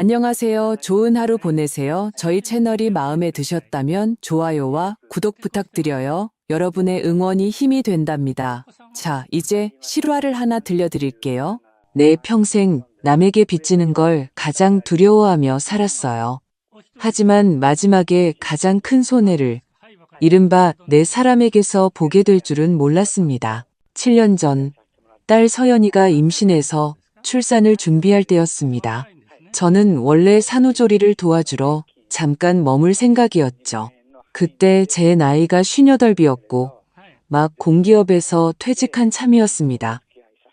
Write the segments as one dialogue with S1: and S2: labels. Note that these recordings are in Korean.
S1: 안녕하세요. 좋은 하루 보내세요. 저희 채널이 마음에 드셨다면 좋아요와 구독 부탁드려요. 여러분의 응원이 힘이 된답니다. 자, 이제 실화를 하나 들려드릴게요.
S2: 내 평생 남에게 빚지는 걸 가장 두려워하며 살았어요. 하지만 마지막에 가장 큰 손해를 이른바 내 사람에게서 보게 될 줄은 몰랐습니다. 7년 전, 딸 서연이가 임신해서 출산을 준비할 때였습니다. 저는 원래 산후조리를 도와주러 잠깐 머물 생각이었죠. 그때 제 나이가 58이었고 막 공기업에서 퇴직한 참이었습니다.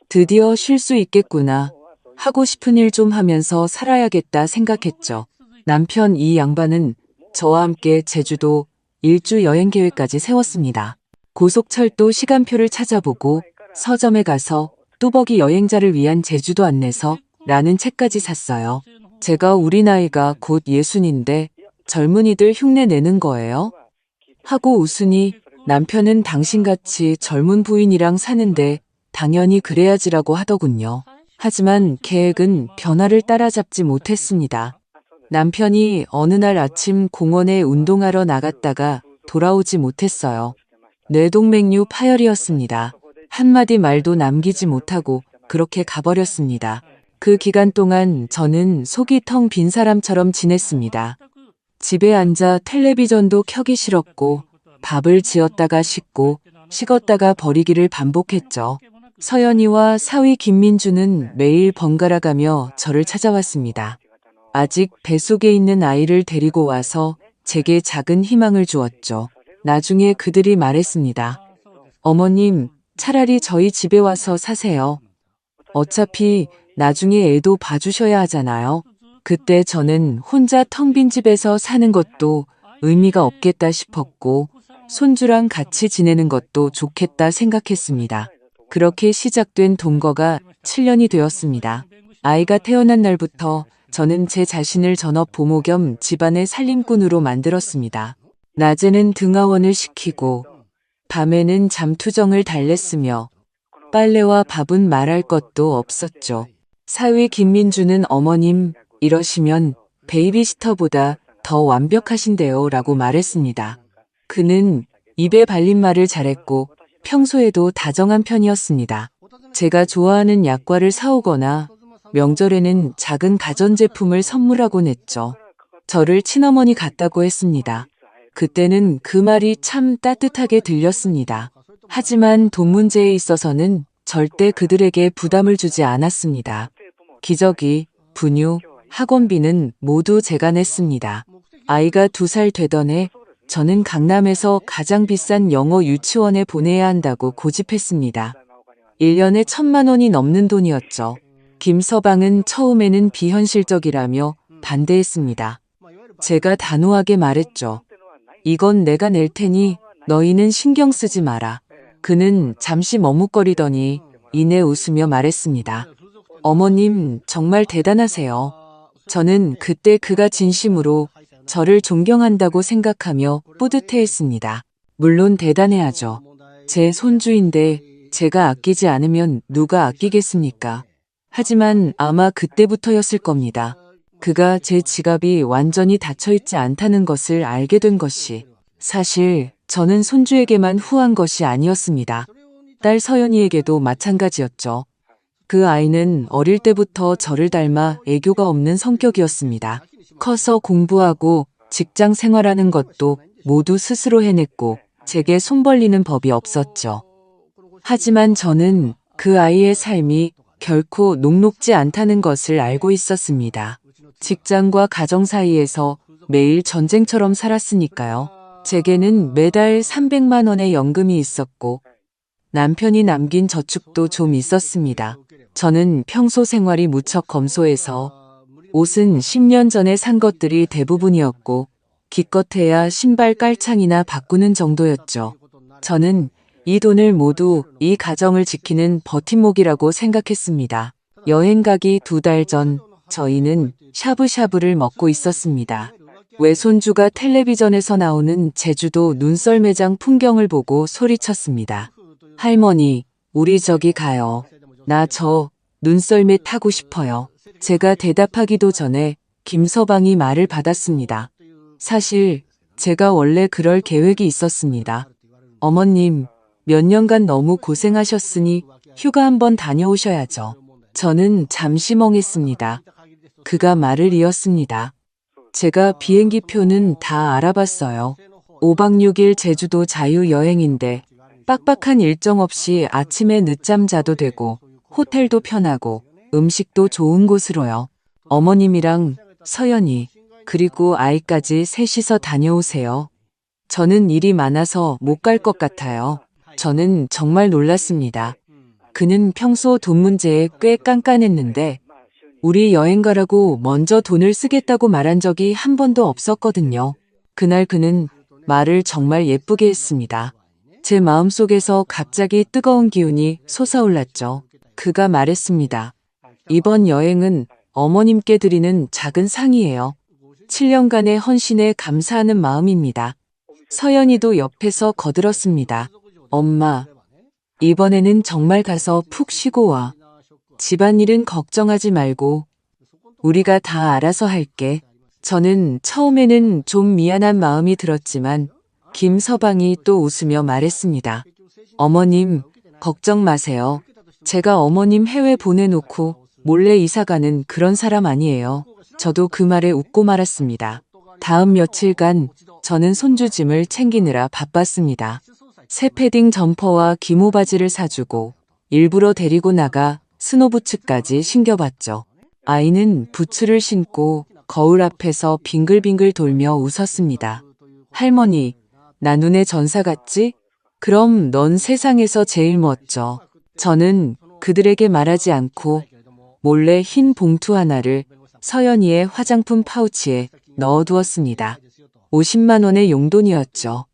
S2: 드디어 쉴 수 있겠구나. 하고 싶은 일 좀 하면서 살아야겠다 생각했죠. 남편 이 양반은 저와 함께 제주도 일주 여행 계획까지 세웠습니다. 고속철도 시간표를 찾아보고 서점에 가서 뚜벅이 여행자를 위한 제주도 안내서라는 책까지 샀어요. 제가 우리 나이가 곧 60인데 젊은이들 흉내 내는 거예요? 하고 웃으니 남편은 당신같이 젊은 부인이랑 사는데 당연히 그래야지라고 하더군요. 하지만 계획은 변화를 따라잡지 못했습니다. 남편이 어느 날 아침 공원에 운동하러 나갔다가 돌아오지 못했어요. 뇌동맥류 파열이었습니다. 한마디 말도 남기지 못하고 그렇게 가버렸습니다. 그 기간 동안 저는 속이 텅 빈 사람처럼 지냈습니다. 집에 앉아 텔레비전도 켜기 싫었고 밥을 지었다가 식고 식었다가 버리기를 반복했죠. 서연이와 사위 김민주는 매일 번갈아 가며 저를 찾아왔습니다. 아직 뱃속에 있는 아이를 데리고 와서 제게 작은 희망을 주었죠. 나중에 그들이 말했습니다. 어머님, 차라리 저희 집에 와서 사세요. 어차피 나중에 애도 봐주셔야 하잖아요. 그때 저는 혼자 텅 빈 집에서 사는 것도 의미가 없겠다 싶었고 손주랑 같이 지내는 것도 좋겠다 생각했습니다. 그렇게 시작된 동거가 7년이 되었습니다. 아이가 태어난 날부터 저는 제 자신을 전업 보모 겸 집안의 살림꾼으로 만들었습니다. 낮에는 등하원을 시키고 밤에는 잠투정을 달랬으며 빨래와 밥은 말할 것도 없었죠. 사위 김민주는 어머님 이러시면 베이비시터보다 더 완벽하신데요 라고 말했습니다. 그는 입에 발린 말을 잘했고 평소에도 다정한 편이었습니다. 제가 좋아하는 약과를 사오거나 명절에는 작은 가전제품을 선물하곤 했죠. 저를 친어머니 같다고 했습니다. 그때는 그 말이 참 따뜻하게 들렸습니다. 하지만 돈 문제에 있어서는 절대 그들에게 부담을 주지 않았습니다. 기저귀, 분유, 학원비는 모두 제가 냈습니다. 아이가 2살 되던 해 저는 강남에서 가장 비싼 영어 유치원에 보내야 한다고 고집했습니다. 1년에 1,000만 원이 넘는 돈이었죠. 김서방은 처음에는 비현실적이라며 반대했습니다. 제가 단호하게 말했죠. 이건 내가 낼 테니 너희는 신경 쓰지 마라. 그는 잠시 머뭇거리더니 이내 웃으며 말했습니다. 어머님 정말 대단하세요. 저는 그때 그가 진심으로 저를 존경한다고 생각하며 뿌듯해했습니다. 물론 대단해야죠. 제 손주인데 제가 아끼지 않으면 누가 아끼겠습니까? 하지만 아마 그때부터였을 겁니다. 그가 제 지갑이 완전히 닫혀있지 않다는 것을 알게 된 것이 사실 저는 손주에게만 후한 것이 아니었습니다. 딸 서연이에게도 마찬가지였죠. 그 아이는 어릴 때부터 저를 닮아 애교가 없는 성격이었습니다. 커서 공부하고 직장 생활하는 것도 모두 스스로 해냈고 제게 손 벌리는 법이 없었죠. 하지만 저는 그 아이의 삶이 결코 녹록지 않다는 것을 알고 있었습니다. 직장과 가정 사이에서 매일 전쟁처럼 살았으니까요. 제게는 매달 300만 원의 연금이 있었고 남편이 남긴 저축도 좀 있었습니다. 저는 평소 생활이 무척 검소해서 옷은 10년 전에 산 것들이 대부분이었고 기껏해야 신발 깔창이나 바꾸는 정도였죠. 저는 이 돈을 모두 이 가정을 지키는 버팀목이라고 생각했습니다. 여행 가기 2달 전 저희는 샤브샤브를 먹고 있었습니다. 외손주가 텔레비전에서 나오는 제주도 눈썰매장 풍경을 보고 소리쳤습니다. 할머니, 우리 저기 가요. 나 저 눈썰매 타고 싶어요. 제가 대답하기도 전에 김서방이 말을 받았습니다. 사실 제가 원래 그럴 계획이 있었습니다. 어머님, 몇 년간 너무 고생하셨으니 휴가 한번 다녀오셔야죠. 저는 잠시 멍했습니다. 그가 말을 이었습니다. 제가 비행기 표는 다 알아봤어요. 5박 6일 제주도 자유여행인데 빡빡한 일정 없이 아침에 늦잠 자도 되고 호텔도 편하고 음식도 좋은 곳으로요. 어머님이랑 서연이 그리고 아이까지 셋이서 다녀오세요. 저는 일이 많아서 못 갈 것 같아요. 저는 정말 놀랐습니다. 그는 평소 돈 문제에 꽤 깐깐했는데 우리 여행 가라고 먼저 돈을 쓰겠다고 말한 적이 한 번도 없었거든요. 그날 그는 말을 정말 예쁘게 했습니다. 제 마음속에서 갑자기 뜨거운 기운이 솟아올랐죠. 그가 말했습니다. 이번 여행은 어머님께 드리는 작은 상이에요. 7년간의 헌신에 감사하는 마음입니다. 서연이도 옆에서 거들었습니다. 엄마, 이번에는 정말 가서 푹 쉬고 와. 집안일은 걱정하지 말고 우리가 다 알아서 할게. 저는 처음에는 좀 미안한 마음이 들었지만 김서방이 또 웃으며 말했습니다. 어머님, 걱정 마세요. 제가 어머님 해외 보내놓고 몰래 이사가는 그런 사람 아니에요. 저도 그 말에 웃고 말았습니다. 다음 며칠간 저는 손주짐을 챙기느라 바빴습니다. 새 패딩 점퍼와 기모 바지를 사주고 일부러 데리고 나가 스노부츠까지 신겨봤죠. 아이는 부츠를 신고 거울 앞에서 빙글빙글 돌며 웃었습니다. 할머니, 나 눈에 전사 같지? 그럼 넌 세상에서 제일 멋져. 저는 그들에게 말하지 않고 몰래 흰 봉투 하나를 서연이의 화장품 파우치에 넣어두었습니다. 50만 원의 용돈이었죠.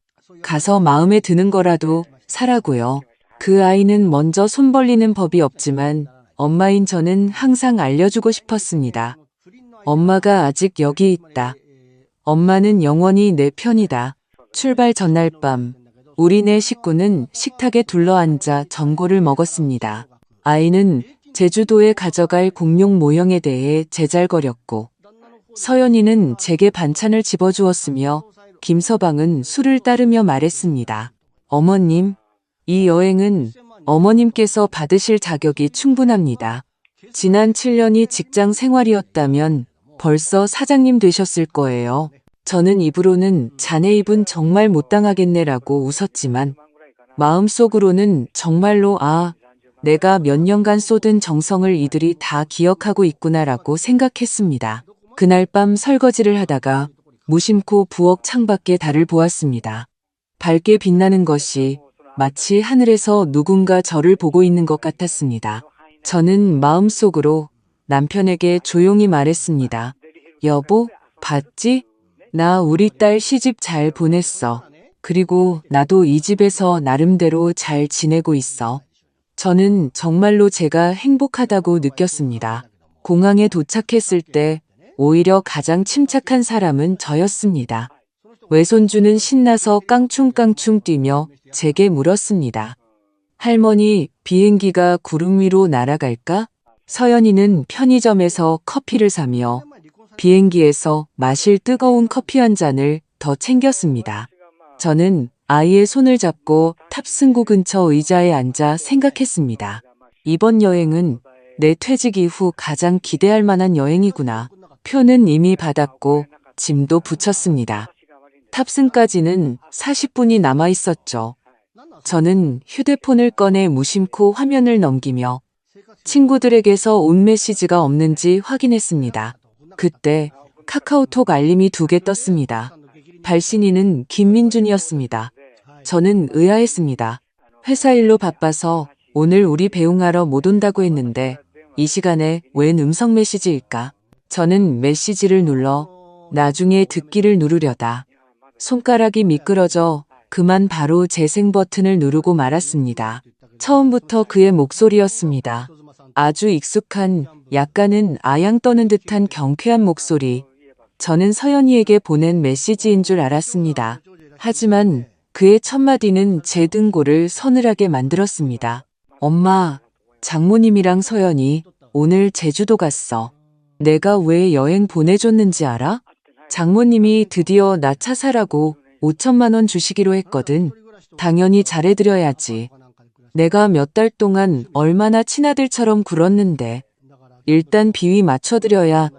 S2: 가서 마음에 드는 거라도 사라고요. 그 아이는 먼저 손 벌리는 법이 없지만 엄마인 저는 항상 알려주고 싶었습니다. 엄마가 아직 여기 있다. 엄마는 영원히 내 편이다. 출발 전날 밤, 우리 네 식구는 식탁에 둘러앉아 전골을 먹었습니다. 아이는 제주도에 가져갈 공룡 모형에 대해 제잘거렸고 서연이는 제게 반찬을 집어주었으며 김서방은 술을 따르며 말했습니다. 어머님, 이 여행은 어머님께서 받으실 자격이 충분합니다. 지난 7년이 직장 생활이었다면 벌써 사장님 되셨을 거예요. 저는 입으로는 자네 입은 정말 못 당하겠네라고 웃었지만 마음속으로는 정말로 내가 몇 년간 쏟은 정성을 이들이 다 기억하고 있구나라고 생각했습니다. 그날 밤 설거지를 하다가 무심코 부엌 창밖에 달을 보았습니다. 밝게 빛나는 것이 마치 하늘에서 누군가 저를 보고 있는 것 같았습니다. 저는 마음속으로 남편에게 조용히 말했습니다. 여보, 봤지? 나 우리 딸 시집 잘 보냈어. 그리고 나도 이 집에서 나름대로 잘 지내고 있어. 저는 정말로 제가 행복하다고 느꼈습니다. 공항에 도착했을 때 오히려 가장 침착한 사람은 저였습니다. 외손주는 신나서 깡충깡충 뛰며 제게 물었습니다. 할머니, 비행기가 구름 위로 날아갈까? 서연이는 편의점에서 커피를 사며 비행기에서 마실 뜨거운 커피 한 잔을 더 챙겼습니다. 저는 아이의 손을 잡고 탑승구 근처 의자에 앉아 생각했습니다. 이번 여행은 내 퇴직 이후 가장 기대할 만한 여행이구나. 표는 이미 받았고 짐도 붙였습니다. 탑승까지는 40분이 남아 있었죠. 저는 휴대폰을 꺼내 무심코 화면을 넘기며 친구들에게서 온 메시지가 없는지 확인했습니다. 그때 카카오톡 알림이 2개 떴습니다. 발신인은 김민준이었습니다. 저는 의아했습니다. 회사 일로 바빠서 오늘 우리 배웅하러 못 온다고 했는데 이 시간에 웬 음성 메시지일까? 저는 메시지를 눌러 나중에 듣기를 누르려다 손가락이 미끄러져 그만 바로 재생 버튼을 누르고 말았습니다. 처음부터 그의 목소리였습니다. 아주 익숙한, 약간은 아양 떠는 듯한 경쾌한 목소리. 저는 서연이에게 보낸 메시지인 줄 알았습니다. 하지만 그의 첫마디는 제 등골을 서늘하게 만들었습니다. 엄마, 장모님이랑 서연이 오늘 제주도 갔어. 내가 왜 여행 보내줬는지 알아? 장모님이 드디어 나 차 사라고 5천만 원 주시기로 했거든. 당연히 잘해드려야지. 내가 몇 달 동안 얼마나 친아들처럼 굴었는데 일단 비위 맞춰드려야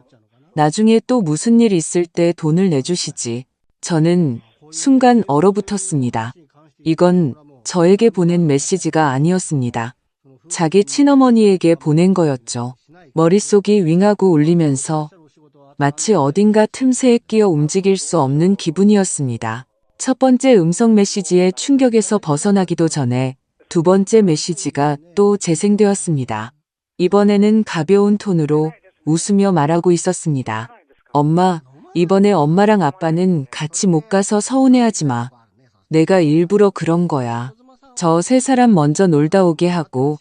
S2: 나중에 또 무슨 일 있을 때 돈을 내주시지. 저는 순간 얼어붙었습니다. 이건 저에게 보낸 메시지가 아니었습니다. 자기 친어머니에게 보낸 거였죠. 머릿속이 윙하고 울리면서 마치 어딘가 틈새에 끼어 움직일 수 없는 기분이었습니다. 첫 번째 음성 메시지의 충격에서 벗어나기도 전에 두 번째 메시지가 또 재생되었습니다. 이번에는 가벼운 톤으로 웃으며 말하고 있었습니다. 엄마, 이번에 엄마랑 아빠는 같이 못 가서 서운해하지 마. 내가 일부러 그런 거야. 저 세 사람 먼저 놀다 오게 하고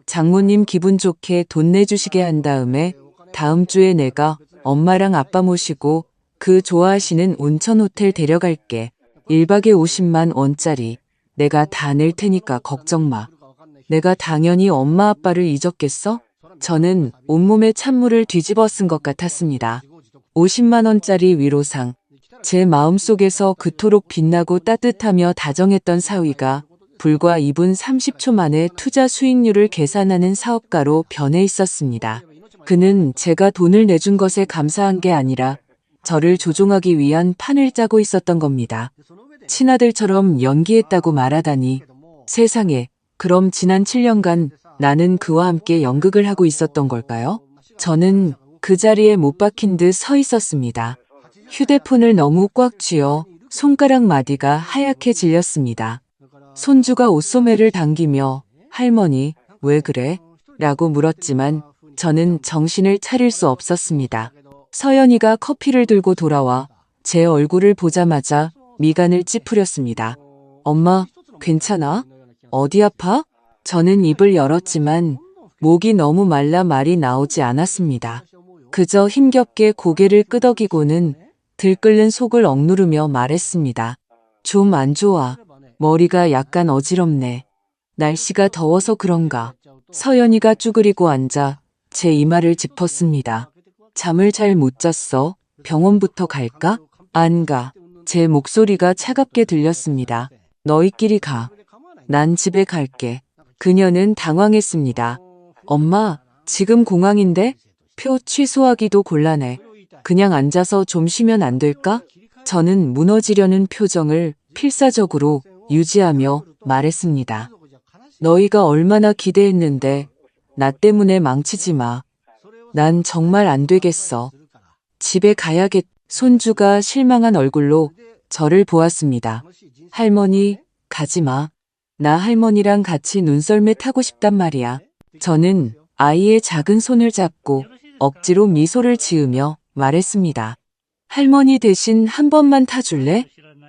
S2: 장모님 기분 좋게 돈 내주시게 한 다음에 다음 주에 내가 엄마랑 아빠 모시고 그 좋아하시는 온천 호텔 데려갈게. 1박에 50만 원짜리. 내가 다 낼 테니까 걱정 마. 내가 당연히 엄마 아빠를 잊었겠어? 저는 온몸에 찬물을 뒤집어 쓴 것 같았습니다. 50만 원짜리 위로상. 제 마음속에서 그토록 빛나고 따뜻하며 다정했던 사위가 불과 2분 30초 만에 투자 수익률을 계산하는 사업가로 변해 있었습니다. 그는 제가 돈을 내준 것에 감사한 게 아니라 저를 조종하기 위한 판을 짜고 있었던 겁니다. 친아들처럼 연기했다고 말하다니. 세상에, 그럼 지난 7년간 나는 그와 함께 연극을 하고 있었던 걸까요? 저는 그 자리에 못 박힌 듯 서 있었습니다. 휴대폰을 너무 꽉 쥐어 손가락 마디가 하얗게 질렸습니다. 손주가 옷소매를 당기며 할머니, 왜 그래? 라고 물었지만 저는 정신을 차릴 수 없었습니다. 서연이가 커피를 들고 돌아와 제 얼굴을 보자마자 미간을 찌푸렸습니다. 엄마, 괜찮아? 어디 아파? 저는 입을 열었지만 목이 너무 말라 말이 나오지 않았습니다. 그저 힘겹게 고개를 끄덕이고는 들끓는 속을 억누르며 말했습니다. 좀 안 좋아. 머리가 약간 어지럽네. 날씨가 더워서 그런가. 서연이가 쭈그리고 앉아 제 이마를 짚었습니다. 잠을 잘 못 잤어? 병원부터 갈까? 안 가. 제 목소리가 차갑게 들렸습니다. 너희끼리 가. 난 집에 갈게. 그녀는 당황했습니다. 엄마, 지금 공항인데? 표 취소하기도 곤란해. 그냥 앉아서 좀 쉬면 안 될까? 저는 무너지려는 표정을 필사적으로 유지하며 말했습니다. 너희가 얼마나 기대했는데 나 때문에 망치지 마. 난 정말 안 되겠어. 집에 가야겠. 손주가 실망한 얼굴로 저를 보았습니다. 할머니, 가지 마. 나 할머니랑 같이 눈썰매 타고 싶단 말이야. 저는 아이의 작은 손을 잡고 억지로 미소를 지으며 말했습니다. 할머니 대신 한 번만 타줄래?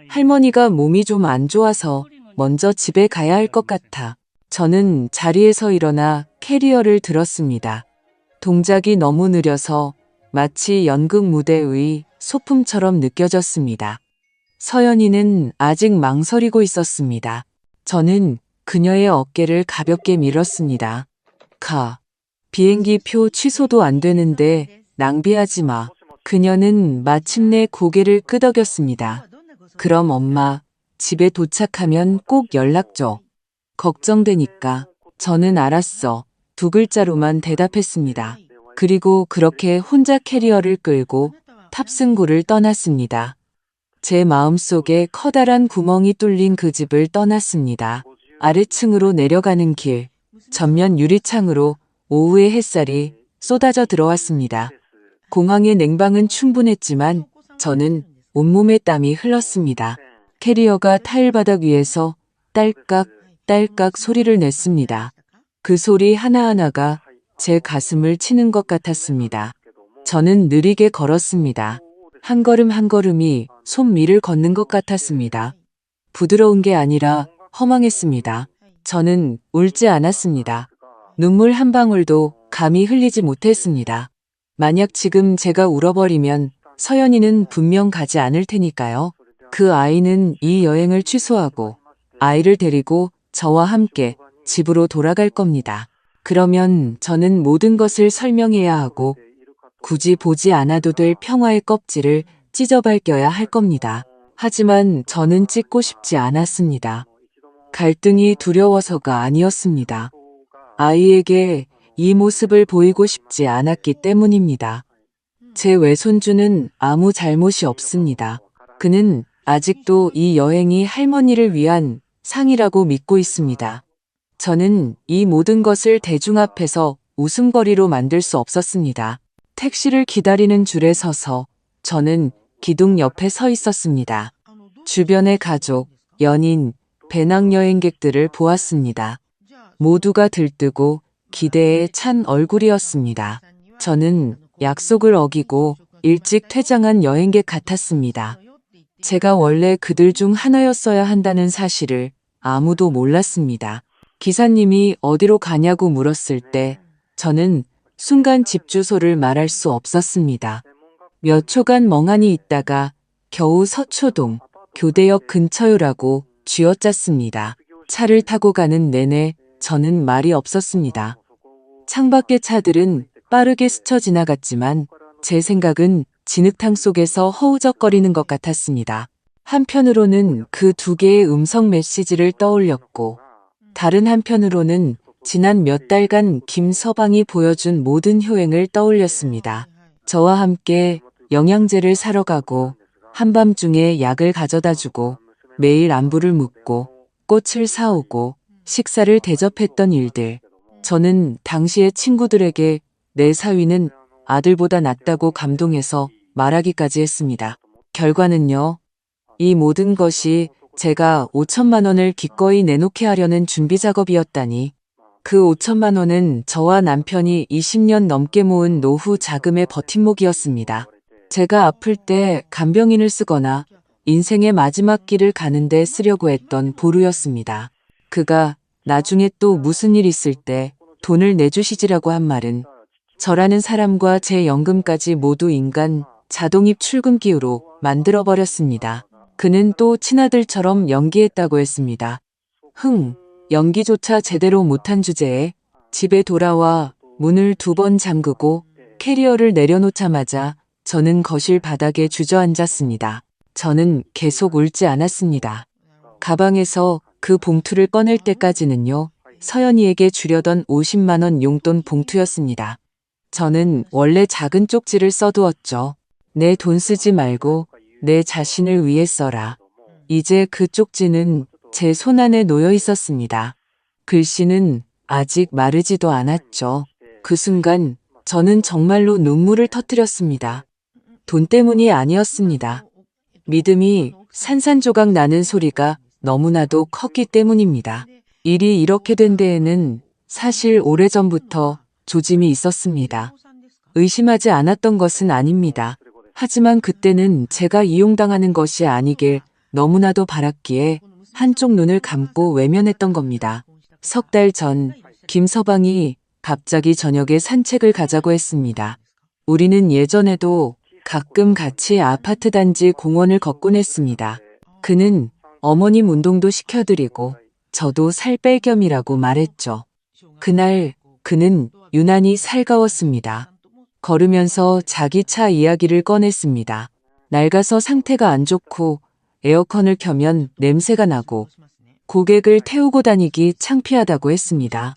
S2: 할머니가 몸이 좀 안 좋아서 먼저 집에 가야 할 것 같아. 저는 자리에서 일어나 캐리어를 들었습니다. 동작이 너무 느려서 마치 연극 무대의 소품처럼 느껴졌습니다. 서연이는 아직 망설이고 있었습니다. 저는 그녀의 어깨를 가볍게 밀었습니다. 가. 비행기 표 취소도 안 되는데 낭비하지 마. 그녀는 마침내 고개를 끄덕였습니다. 그럼 엄마, 집에 도착하면 꼭 연락 줘. 걱정되니까. 저는 알았어. 두 글자로만 대답했습니다. 그리고 그렇게 혼자 캐리어를 끌고 탑승구를 떠났습니다. 제 마음속에 커다란 구멍이 뚫린 그 집을 떠났습니다. 아래층으로 내려가는 길, 전면 유리창으로 오후의 햇살이 쏟아져 들어왔습니다. 공항의 냉방은 충분했지만 저는 온몸에 땀이 흘렀습니다. 캐리어가 타일바닥 위에서 딸깍 딸깍 소리를 냈습니다. 그 소리 하나하나가 제 가슴을 치는 것 같았습니다. 저는 느리게 걸었습니다. 한 걸음 한 걸음이 손미를 걷는 것 같았습니다. 부드러운 게 아니라 허망했습니다. 저는 울지 않았습니다. 눈물 한 방울도 감히 흘리지 못했습니다. 만약 지금 제가 울어버리면 서연이는 분명 가지 않을 테니까요. 그 아이는 이 여행을 취소하고 아이를 데리고 저와 함께 집으로 돌아갈 겁니다. 그러면 저는 모든 것을 설명해야 하고 굳이 보지 않아도 될 평화의 껍질을 찢어 밝혀야 할 겁니다. 하지만 저는 찢고 싶지 않았습니다. 갈등이 두려워서가 아니었습니다. 아이에게 이 모습을 보이고 싶지 않았기 때문입니다. 제 외손주는 아무 잘못이 없습니다. 그는 아직도 이 여행이 할머니를 위한 상이라고 믿고 있습니다. 저는 이 모든 것을 대중 앞에서 웃음거리로 만들 수 없었습니다. 택시를 기다리는 줄에 서서 저는 기둥 옆에 서 있었습니다. 주변의 가족, 연인, 배낭여행객들을 보았습니다. 모두가 들뜨고 기대에 찬 얼굴이었습니다. 저는 약속을 어기고 일찍 퇴장한 여행객 같았습니다. 제가 원래 그들 중 하나였어야 한다는 사실을 아무도 몰랐습니다. 기사님이 어디로 가냐고 물었을 때 저는 순간 집 주소를 말할 수 없었습니다. 몇 초간 멍하니 있다가 겨우 서초동 교대역 근처요라고 쥐어짰습니다. 차를 타고 가는 내내 저는 말이 없었습니다. 창밖의 차들은 빠르게 스쳐 지나갔지만 제 생각은 진흙탕 속에서 허우적거리는 것 같았습니다. 한편으로는 그 두 개의 음성 메시지를 떠올렸고 다른 한편으로는 지난 몇 달간 김서방이 보여준 모든 효행을 떠올렸습니다. 저와 함께 영양제를 사러 가고 한밤중에 약을 가져다 주고 매일 안부를 묻고 꽃을 사오고 식사를 대접했던 일들. 저는 당시의 친구들에게 내 사위는 아들보다 낫다고 감동해서 말하기까지 했습니다. 결과는요. 이 모든 것이 제가 5천만 원을 기꺼이 내놓게 하려는 준비 작업이었다니. 그 5천만 원은 저와 남편이 20년 넘게 모은 노후 자금의 버팀목이었습니다. 제가 아플 때 간병인을 쓰거나 인생의 마지막 길을 가는데 쓰려고 했던 보루였습니다. 그가 나중에 또 무슨 일 있을 때 돈을 내주시지라고 한 말은 저라는 사람과 제 연금까지 모두 인간 자동입 출금기로 만들어버렸습니다. 그는 또 친아들처럼 연기했다고 했습니다. 연기조차 제대로 못한 주제에 집에 돌아와 문을 2번 잠그고 캐리어를 내려놓자마자 저는 거실 바닥에 주저앉았습니다. 저는 계속 울지 않았습니다. 가방에서 그 봉투를 꺼낼 때까지는요. 서연이에게 주려던 50만 원 용돈 봉투였습니다. 저는 원래 작은 쪽지를 써두었죠. 내 돈 쓰지 말고 내 자신을 위해 써라. 이제 그 쪽지는 제 손안에 놓여 있었습니다. 글씨는 아직 마르지도 않았죠. 그 순간 저는 정말로 눈물을 터뜨렸습니다. 돈 때문이 아니었습니다. 믿음이 산산조각 나는 소리가 너무나도 컸기 때문입니다. 일이 이렇게 된 데에는 사실 오래전부터 조짐이 있었습니다. 의심하지 않았던 것은 아닙니다. 하지만 그때는 제가 이용당하는 것이 아니길 너무나도 바랐기에 한쪽 눈을 감고 외면했던 겁니다. 석 달 전 김서방이 갑자기 저녁에 산책을 가자고 했습니다. 우리는 예전에도 가끔 같이 아파트 단지 공원을 걷곤 했습니다. 그는 어머님 운동도 시켜드리고 저도 살 뺄 겸이라고 말했죠. 그날 그는 유난히 살가웠습니다. 걸으면서 자기 차 이야기를 꺼냈습니다. 낡아서 상태가 안 좋고 에어컨을 켜면 냄새가 나고 고객을 태우고 다니기 창피하다고 했습니다.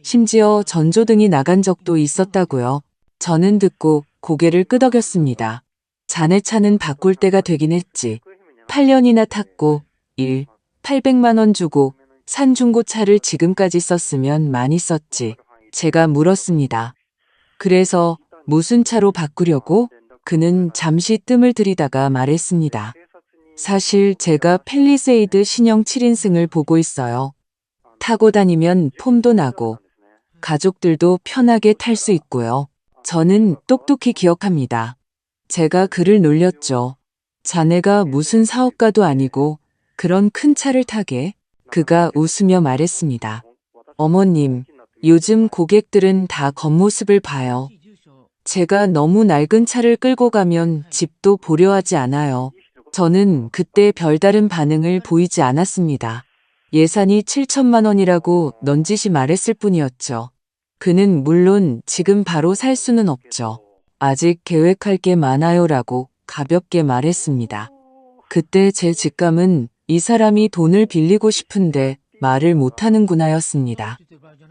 S2: 심지어 전조등이 나간 적도 있었다고요. 저는 듣고 고개를 끄덕였습니다. 자네 차는 바꿀 때가 되긴 했지. 8년이나 탔고 800만 원 주고 산 중고차를 지금까지 썼으면 많이 썼지. 제가 물었습니다. 그래서 무슨 차로 바꾸려고? 그는 잠시 뜸을 들이다가 말했습니다. 사실 제가 팰리세이드 신형 7인승을 보고 있어요. 타고 다니면 폼도 나고 가족들도 편하게 탈 수 있고요. 저는 똑똑히 기억합니다. 제가 그를 놀렸죠. 자네가 무슨 사업가도 아니고 그런 큰 차를 타게? 그가 웃으며 말했습니다. 어머님, 요즘 고객들은 다 겉모습을 봐요. 제가 너무 낡은 차를 끌고 가면 집도 보려 하지 않아요. 저는 그때 별다른 반응을 보이지 않았습니다. 예산이 7천만 원이라고 넌지시 말했을 뿐이었죠. 그는 물론 지금 바로 살 수는 없죠. 아직 계획할 게 많아요라고 가볍게 말했습니다. 그때 제 직감은 이 사람이 돈을 빌리고 싶은데 말을 못하는구나였습니다.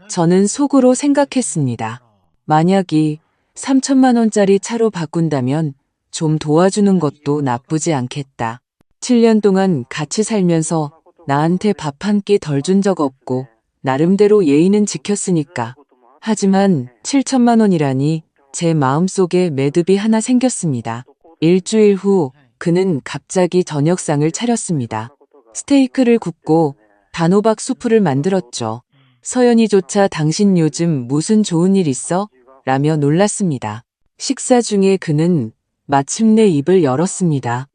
S2: 저는 속으로 생각했습니다. 만약이 3천만 원짜리 차로 바꾼다면 좀 도와주는 것도 나쁘지 않겠다. 7년 동안 같이 살면서 나한테 밥 한 끼 덜 준 적 없고 나름대로 예의는 지켰으니까. 하지만 7천만 원이라니 제 마음속에 매듭이 하나 생겼습니다. 일주일 후 그는 갑자기 저녁상을 차렸습니다. 스테이크를 굽고 단호박 수프를 만들었죠. 서연이조차 당신 요즘 무슨 좋은 일 있어? 라며 놀랐습니다. 식사 중에 그는 마침내 입을 열었습니다.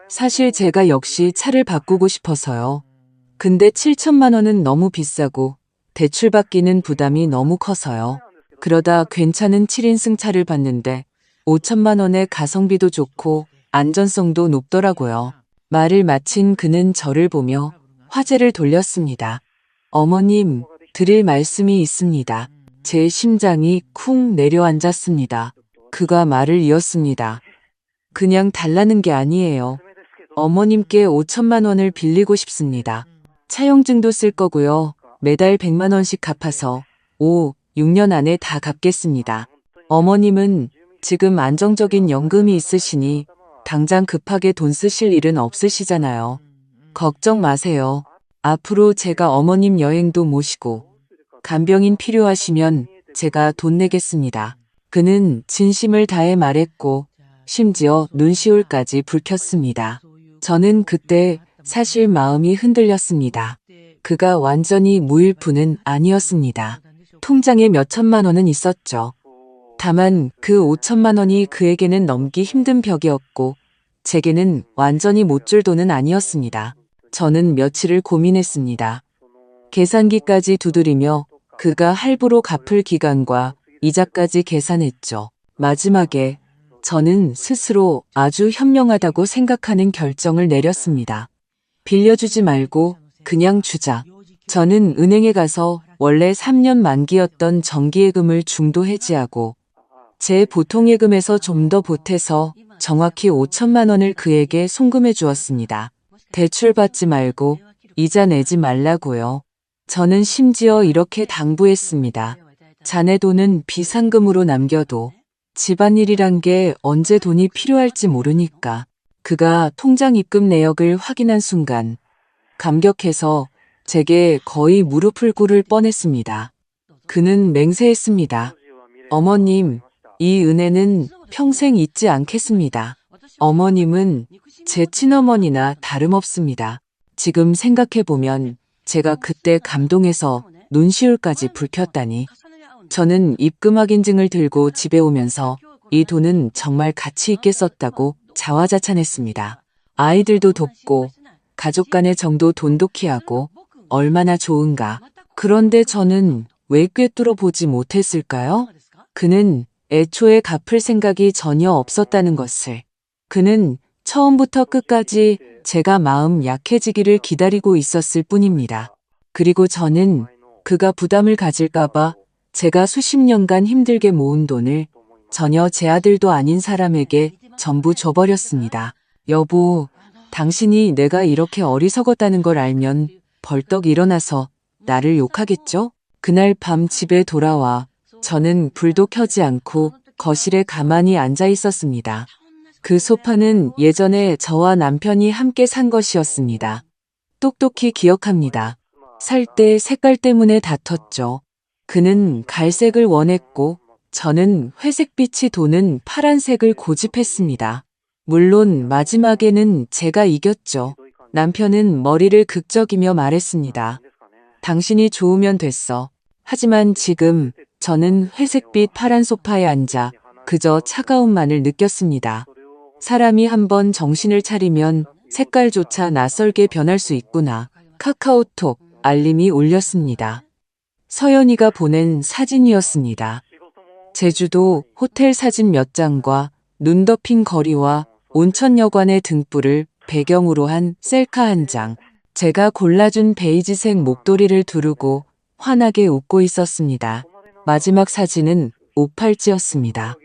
S2: 사실 제가 역시 차를 바꾸고 싶어서요. 근데 7천만 원은 너무 비싸고 대출받기는 부담이 너무 커서요. 그러다 괜찮은 7인승 차를 봤는데 5천만 원에 가성비도 좋고 안전성도 높더라고요. 말을 마친 그는 저를 보며 화제를 돌렸습니다. 어머님, 드릴 말씀이 있습니다. 제 심장이 쿵 내려앉았습니다. 그가 말을 이었습니다. 그냥 달라는 게 아니에요. 어머님께 5천만 원을 빌리고 싶습니다. 차용증도 쓸 거고요. 매달 100만 원씩 갚아서 6년 안에 다 갚겠습니다. 어머님은 지금 안정적인 연금이 있으시니 당장 급하게 돈 쓰실 일은 없으시잖아요. 걱정 마세요. 앞으로 제가 어머님 여행도 모시고 간병인 필요하시면 제가 돈 내겠습니다. 그는 진심을 다해 말했고 심지어 눈시울까지 붉혔습니다. 저는 그때 사실 마음이 흔들렸습니다. 그가 완전히 무일푼은 아니었습니다. 통장에 몇 천만 원은 있었죠. 다만 그 5천만 원이 그에게는 넘기 힘든 벽이었고 제게는 완전히 못 줄 돈은 아니었습니다. 저는 며칠을 고민했습니다. 계산기까지 두드리며 그가 할부로 갚을 기간과 이자까지 계산했죠. 마지막에 저는 스스로 아주 현명하다고 생각하는 결정을 내렸습니다. 빌려주지 말고 그냥 주자. 저는 은행에 가서 원래 3년 만기였던 정기예금을 중도 해지하고 제 보통예금에서 좀 더 보태서 정확히 5천만 원을 그에게 송금해 주었습니다. 대출 받지 말고 이자 내지 말라고요. 저는 심지어 이렇게 당부했습니다. 자네 돈은 비상금으로 남겨도 집안일이란 게 언제 돈이 필요할지 모르니까. 그가 통장 입금 내역을 확인한 순간 감격해서 제게 거의 무릎을 꿇을 뻔했습니다. 그는 맹세했습니다. 어머님, 이 은혜는 평생 잊지 않겠습니다. 어머님은 제 친어머니나 다름없습니다. 지금 생각해보면 제가 그때 감동해서 눈시울까지 붉혔다니. 저는 입금 확인증을 들고 집에 오면서 이 돈은 정말 가치 있게 썼다고 자화자찬했습니다. 아이들도 돕고 가족 간의 정도 돈독히 하고 얼마나 좋은가. 그런데 저는 왜 꿰뚫어 보지 못했을까요? 그는 애초에 갚을 생각이 전혀 없었다는 것을. 그는 처음부터 끝까지 제가 마음 약해지기를 기다리고 있었을 뿐입니다. 그리고 저는 그가 부담을 가질까봐 제가 수십 년간 힘들게 모은 돈을 전혀 제 아들도 아닌 사람에게 전부 줘버렸습니다. 여보, 당신이 내가 이렇게 어리석었다는 걸 알면 벌떡 일어나서 나를 욕하겠죠? 그날 밤 집에 돌아와 저는 불도 켜지 않고 거실에 가만히 앉아 있었습니다. 그 소파는 예전에 저와 남편이 함께 산 것이었습니다. 똑똑히 기억합니다. 살 때 색깔 때문에 다퉜죠. 그는 갈색을 원했고 저는 회색빛이 도는 파란색을 고집했습니다. 물론 마지막에는 제가 이겼죠. 남편은 머리를 극적이며 말했습니다. 당신이 좋으면 됐어. 하지만 지금 저는 회색빛 파란 소파에 앉아 그저 차가움만을 느꼈습니다. 사람이 한번 정신을 차리면 색깔조차 낯설게 변할 수 있구나. 카카오톡 알림이 울렸습니다. 서연이가 보낸 사진이었습니다. 제주도 호텔 사진 몇 장과 눈 덮인 거리와 온천여관의 등불을 배경으로 한 셀카 한 장. 제가 골라준 베이지색 목도리를 두르고 환하게 웃고 있었습니다. 마지막 사진은 오팔찌였습니다.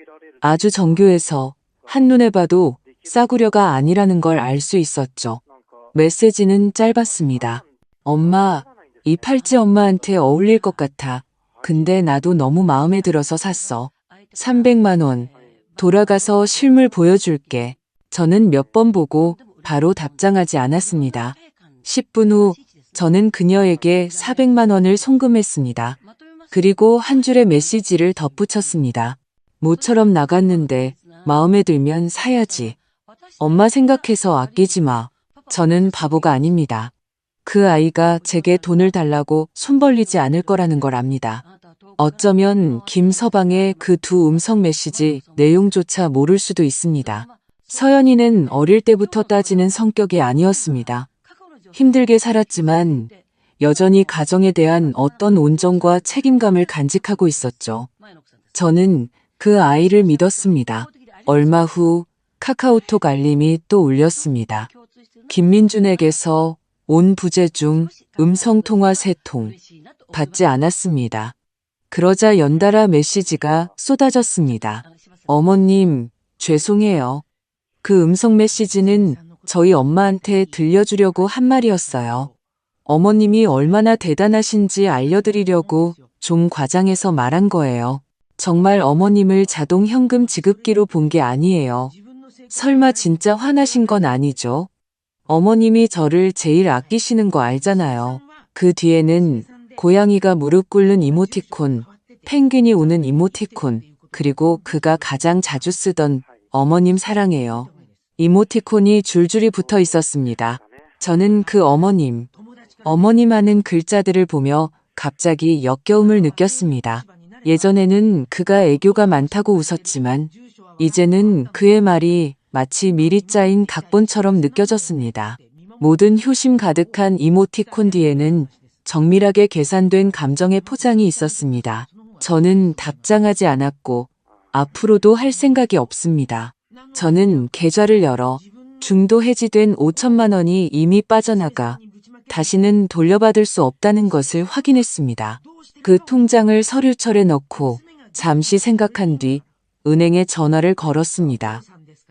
S2: 아주 정교해서 한눈에 봐도 싸구려가 아니라는 걸 알 수 있었죠. 메시지는 짧았습니다. 엄마, 이 팔찌 엄마한테 어울릴 것 같아. 근데 나도 너무 마음에 들어서 샀어. 300만 원. 돌아가서 실물 보여줄게. 저는 몇 번 보고 바로 답장하지 않았습니다. 10분 후 저는 그녀에게 400만 원을 송금했습니다. 그리고 한 줄의 메시지를 덧붙였습니다. 모처럼 나갔는데 마음에 들면 사야지. 엄마 생각해서 아끼지 마. 저는 바보가 아닙니다. 그 아이가 제게 돈을 달라고 손 벌리지 않을 거라는 걸 압니다. 어쩌면 김서방의 그 두 음성 메시지 내용조차 모를 수도 있습니다. 서연이는 어릴 때부터 따지는 성격이 아니었습니다. 힘들게 살았지만 여전히 가정에 대한 어떤 온정과 책임감을 간직하고 있었죠. 저는 그 아이를 믿었습니다. 얼마 후 카카오톡 알림이 또 울렸습니다. 김민준에게서 온 부재 중 음성통화 3통 받지 않았습니다. 그러자 연달아 메시지가 쏟아졌습니다. 어머님, 죄송해요. 그 음성 메시지는 저희 엄마한테 들려주려고 한 말이었어요. 어머님이 얼마나 대단하신지 알려드리려고 좀 과장해서 말한 거예요. 정말 어머님을 자동 현금 지급기로 본 게 아니에요. 설마 진짜 화나신 건 아니죠? 어머님이 저를 제일 아끼시는 거 알잖아요. 그 뒤에는 고양이가 무릎 꿇는 이모티콘, 펭귄이 우는 이모티콘, 그리고 그가 가장 자주 쓰던 어머님 사랑해요. 이모티콘이 줄줄이 붙어 있었습니다. 저는 그 어머님 하는 글자들을 보며 갑자기 역겨움을 느꼈습니다. 예전에는 그가 애교가 많다고 웃었지만 이제는 그의 말이 마치 미리 짜인 각본처럼 느껴졌습니다. 모든 효심 가득한 이모티콘 뒤에는 정밀하게 계산된 감정의 포장이 있었습니다. 저는 답장하지 않았고 앞으로도 할 생각이 없습니다. 저는 계좌를 열어 중도 해지된 5천만 원이 이미 빠져나가 다시는 돌려받을 수 없다는 것을 확인했습니다. 그 통장을 서류철에 넣고 잠시 생각한 뒤 은행에 전화를 걸었습니다.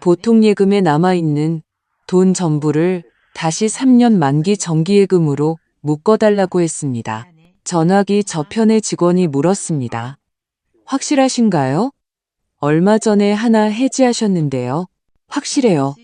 S2: 보통 예금에 남아있는 돈 전부를 다시 3년 만기 정기예금으로 묶어달라고 했습니다. 전화기 저편의 직원이 물었습니다. 확실하신가요? 얼마 전에 하나 해지하셨는데요. 확실해요.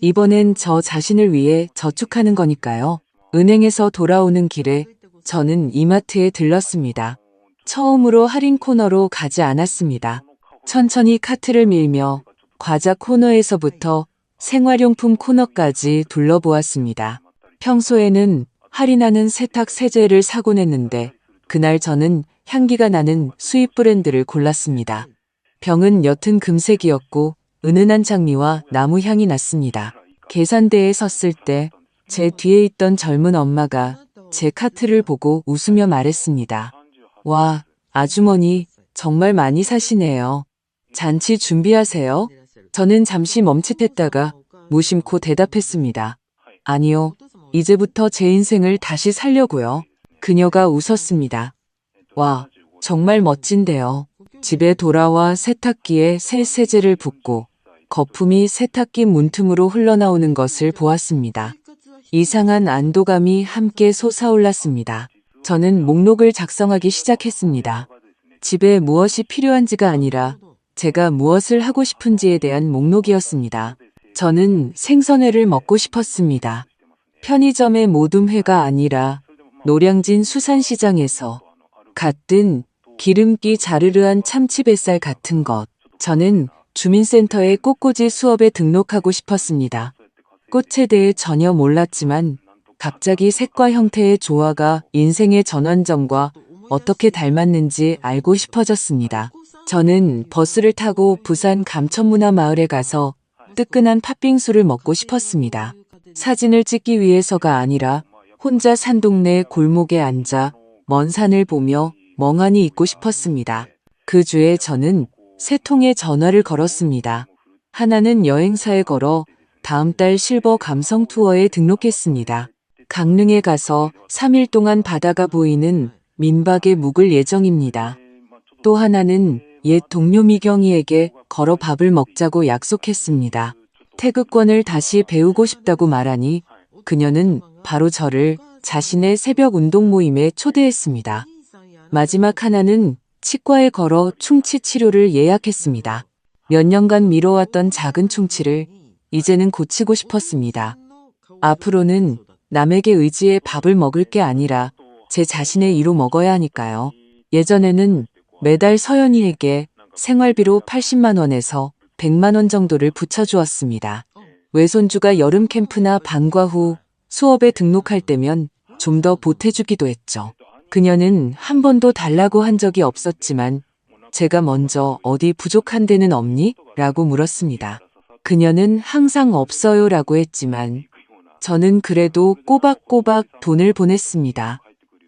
S2: 이번엔 저 자신을 위해 저축하는 거니까요. 은행에서 돌아오는 길에 저는 이마트에 들렀습니다. 처음으로 할인 코너로 가지 않았습니다. 천천히 카트를 밀며 과자 코너에서부터 생활용품 코너까지 둘러보았습니다. 평소에는 할인하는 세탁 세제를 사곤 했는데 그날 저는 향기가 나는 수입 브랜드를 골랐습니다. 병은 옅은 금색이었고 은은한 장미와 나무 향이 났습니다. 계산대에 섰을 때 제 뒤에 있던 젊은 엄마가 제 카트를 보고 웃으며 말했습니다. 와, 아주머니 정말 많이 사시네요. 잔치 준비하세요. 저는 잠시 멈칫했다가 무심코 대답했습니다. 아니요, 이제부터 제 인생을 다시 살려고요. 그녀가 웃었습니다. 와, 정말 멋진데요. 집에 돌아와 세탁기에 새 세제를 붓고 거품이 세탁기 문틈으로 흘러나오는 것을 보았습니다. 이상한 안도감이 함께 솟아올랐습니다. 저는 목록을 작성하기 시작했습니다. 집에 무엇이 필요한지가 아니라 제가 무엇을 하고 싶은지에 대한 목록이었습니다. 저는 생선회를 먹고 싶었습니다. 편의점의 모둠회가 아니라 노량진 수산시장에서 갓 든 기름기 자르르한 참치 뱃살 같은 것. 저는 주민센터의 꽃꽂이 수업에 등록하고 싶었습니다. 꽃에 대해 전혀 몰랐지만 갑자기 색과 형태의 조화가 인생의 전환점과 어떻게 닮았는지 알고 싶어졌습니다. 저는 버스를 타고 부산 감천문화마을에 가서 뜨끈한 팥빙수를 먹고 싶었습니다. 사진을 찍기 위해서가 아니라 혼자 산동네 골목에 앉아 먼 산을 보며 멍하니 있고 싶었습니다. 그 주에 저는 세 통의 전화를 걸었습니다. 하나는 여행사에 걸어 다음 달 실버 감성 투어에 등록했습니다. 강릉에 가서 3일 동안 바다가 보이는 민박에 묵을 예정입니다. 또 하나는 옛 동료 미경이에게 걸어 밥을 먹자고 약속했습니다. 태극권을 다시 배우고 싶다고 말하니 그녀는 바로 저를 자신의 새벽 운동 모임에 초대했습니다. 마지막 하나는 치과에 걸어 충치 치료를 예약했습니다. 몇 년간 미뤄왔던 작은 충치를 이제는 고치고 싶었습니다. 앞으로는 남에게 의지해 밥을 먹을 게 아니라 제 자신의 이로 먹어야 하니까요. 예전에는 매달 서연이에게 생활비로 80만 원에서 100만 원 정도를 붙여주었습니다. 외손주가 여름 캠프나 방과 후 수업에 등록할 때면 좀 더 보태주기도 했죠. 그녀는 한 번도 달라고 한 적이 없었지만 제가 먼저 어디 부족한 데는 없니? 라고 물었습니다. 그녀는 항상 없어요 라고 했지만 저는 그래도 꼬박꼬박 돈을 보냈습니다.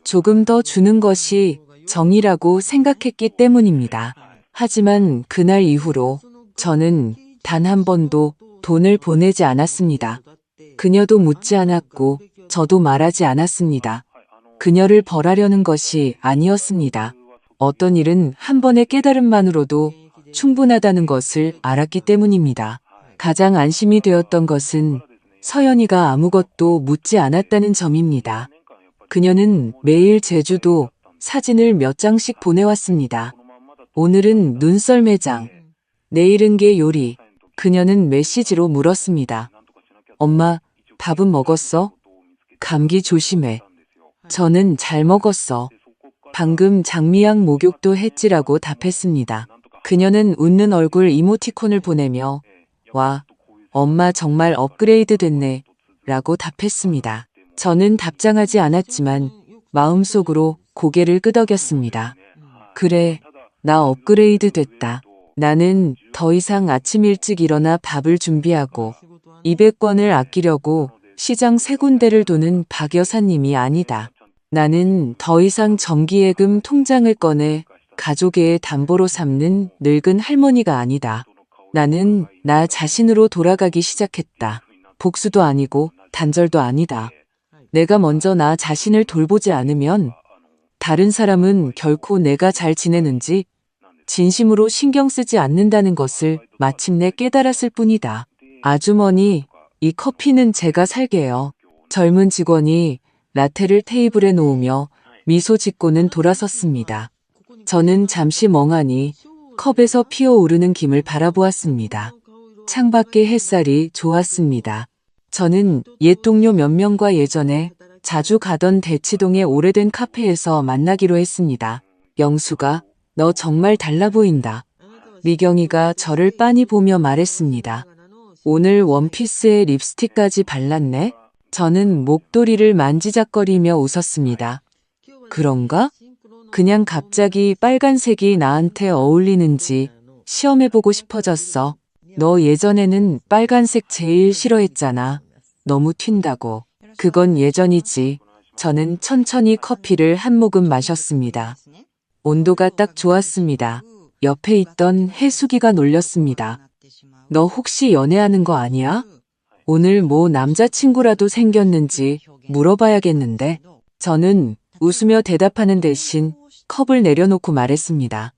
S2: 조금 더 주는 것이 정이라고 생각했기 때문입니다. 하지만 그날 이후로 저는 단 한 번도 돈을 보내지 않았습니다. 그녀도 묻지 않았고 저도 말하지 않았습니다. 그녀를 벌하려는 것이 아니었습니다. 어떤 일은 한 번의 깨달음만으로도 충분하다는 것을 알았기 때문입니다. 가장 안심이 되었던 것은 서연이가 아무것도 묻지 않았다는 점입니다. 그녀는 매일 제주도 사진을 몇 장씩 보내왔습니다. 오늘은 눈썰 매장, 내일은 게 요리. 그녀는 메시지로 물었습니다. 엄마, 밥은 먹었어? 감기 조심해. 저는 잘 먹었어. 방금 장미향 목욕도 했지라고 답했습니다. 그녀는 웃는 얼굴 이모티콘을 보내며 와, 엄마 정말 업그레이드 됐네 라고 답했습니다. 저는 답장하지 않았지만 마음속으로 고개를 끄덕였습니다. 그래, 나 업그레이드 됐다. 나는 더 이상 아침 일찍 일어나 밥을 준비하고 200권을 아끼려고 시장 세 군데를 도는 박 여사님이 아니다. 나는 더 이상 정기예금 통장을 꺼내 가족의 담보로 삼는 늙은 할머니가 아니다. 나는 나 자신으로 돌아가기 시작했다. 복수도 아니고 단절도 아니다. 내가 먼저 나 자신을 돌보지 않으면 다른 사람은 결코 내가 잘 지내는지 진심으로 신경 쓰지 않는다는 것을 마침내 깨달았을 뿐이다. 아주머니, 이 커피는 제가 살게요. 젊은 직원이 라테를 테이블에 놓으며 미소 짓고는 돌아섰습니다. 저는 잠시 멍하니 컵에서 피어오르는 김을 바라보았습니다. 창밖의 햇살이 좋았습니다. 저는 옛 동료 몇 명과 예전에 자주 가던 대치동의 오래된 카페에서 만나기로 했습니다. 영수가 너 정말 달라 보인다. 미경이가 저를 빤히 보며 말했습니다. 오늘 원피스에 립스틱까지 발랐네? 저는 목도리를 만지작거리며 웃었습니다. 그런가? 그냥 갑자기 빨간색이 나한테 어울리는지 시험해보고 싶어졌어. 너 예전에는 빨간색 제일 싫어했잖아. 너무 튄다고. 그건 예전이지. 저는 천천히 커피를 한 모금 마셨습니다. 온도가 딱 좋았습니다. 옆에 있던 해수기가 놀렸습니다. 너 혹시 연애하는 거 아니야? 오늘 뭐 남자친구라도 생겼는지 물어봐야겠는데. 저는 웃으며 대답하는 대신 컵을 내려놓고 말했습니다.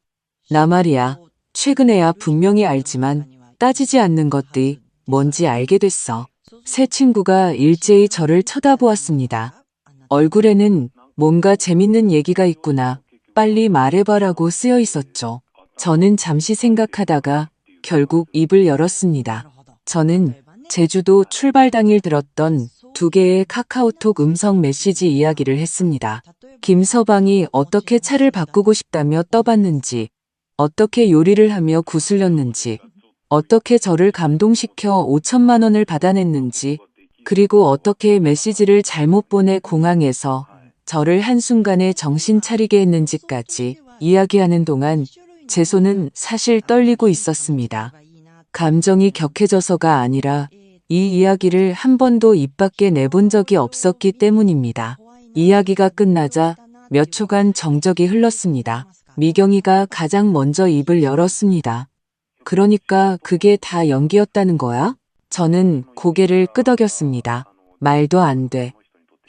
S2: 나 말이야. 최근에야 분명히 알지만 따지지 않는 것들이 뭔지 알게 됐어. 새 친구가 일제히 저를 쳐다보았습니다. 얼굴에는 뭔가 재밌는 얘기가 있구나. 빨리 말해봐라고 쓰여 있었죠. 저는 잠시 생각하다가 결국 입을 열었습니다. 저는 제주도 출발 당일 들었던 2개의 카카오톡 음성 메시지 이야기를 했습니다. 김서방이 어떻게 차를 바꾸고 싶다며 떠봤는지, 어떻게 요리를 하며 구슬렸는지, 어떻게 저를 감동시켜 5천만 원을 받아냈는지, 그리고 어떻게 메시지를 잘못 보내 공항에서 저를 한순간에 정신 차리게 했는지까지 이야기하는 동안 제 손은 사실 떨리고 있었습니다. 감정이 격해져서가 아니라 이 이야기를 한 번도 입 밖에 내본 적이 없었기 때문입니다. 이야기가 끝나자 몇 초간 정적이 흘렀습니다. 미경이가 가장 먼저 입을 열었습니다. 그러니까 그게 다 연기였다는 거야? 저는 고개를 끄덕였습니다. 말도 안 돼.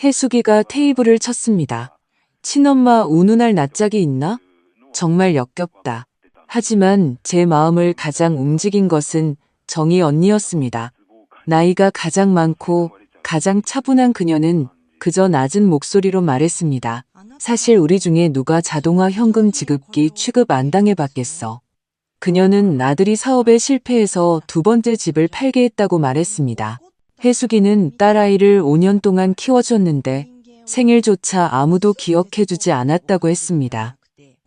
S2: 해수기가 테이블을 쳤습니다. 친엄마 우는 날 낯짝이 있나? 정말 역겹다. 하지만 제 마음을 가장 움직인 것은 정희 언니였습니다. 나이가 가장 많고 가장 차분한 그녀는 그저 낮은 목소리로 말했습니다. 사실 우리 중에 누가 자동화 현금 지급기 취급 안 당해봤겠어. 그녀는 나들이 사업에 실패해서 두 번째 집을 팔게 했다고 말했습니다. 혜숙이는 딸아이를 5년 동안 키워줬는데 생일조차 아무도 기억해주지 않았다고 했습니다.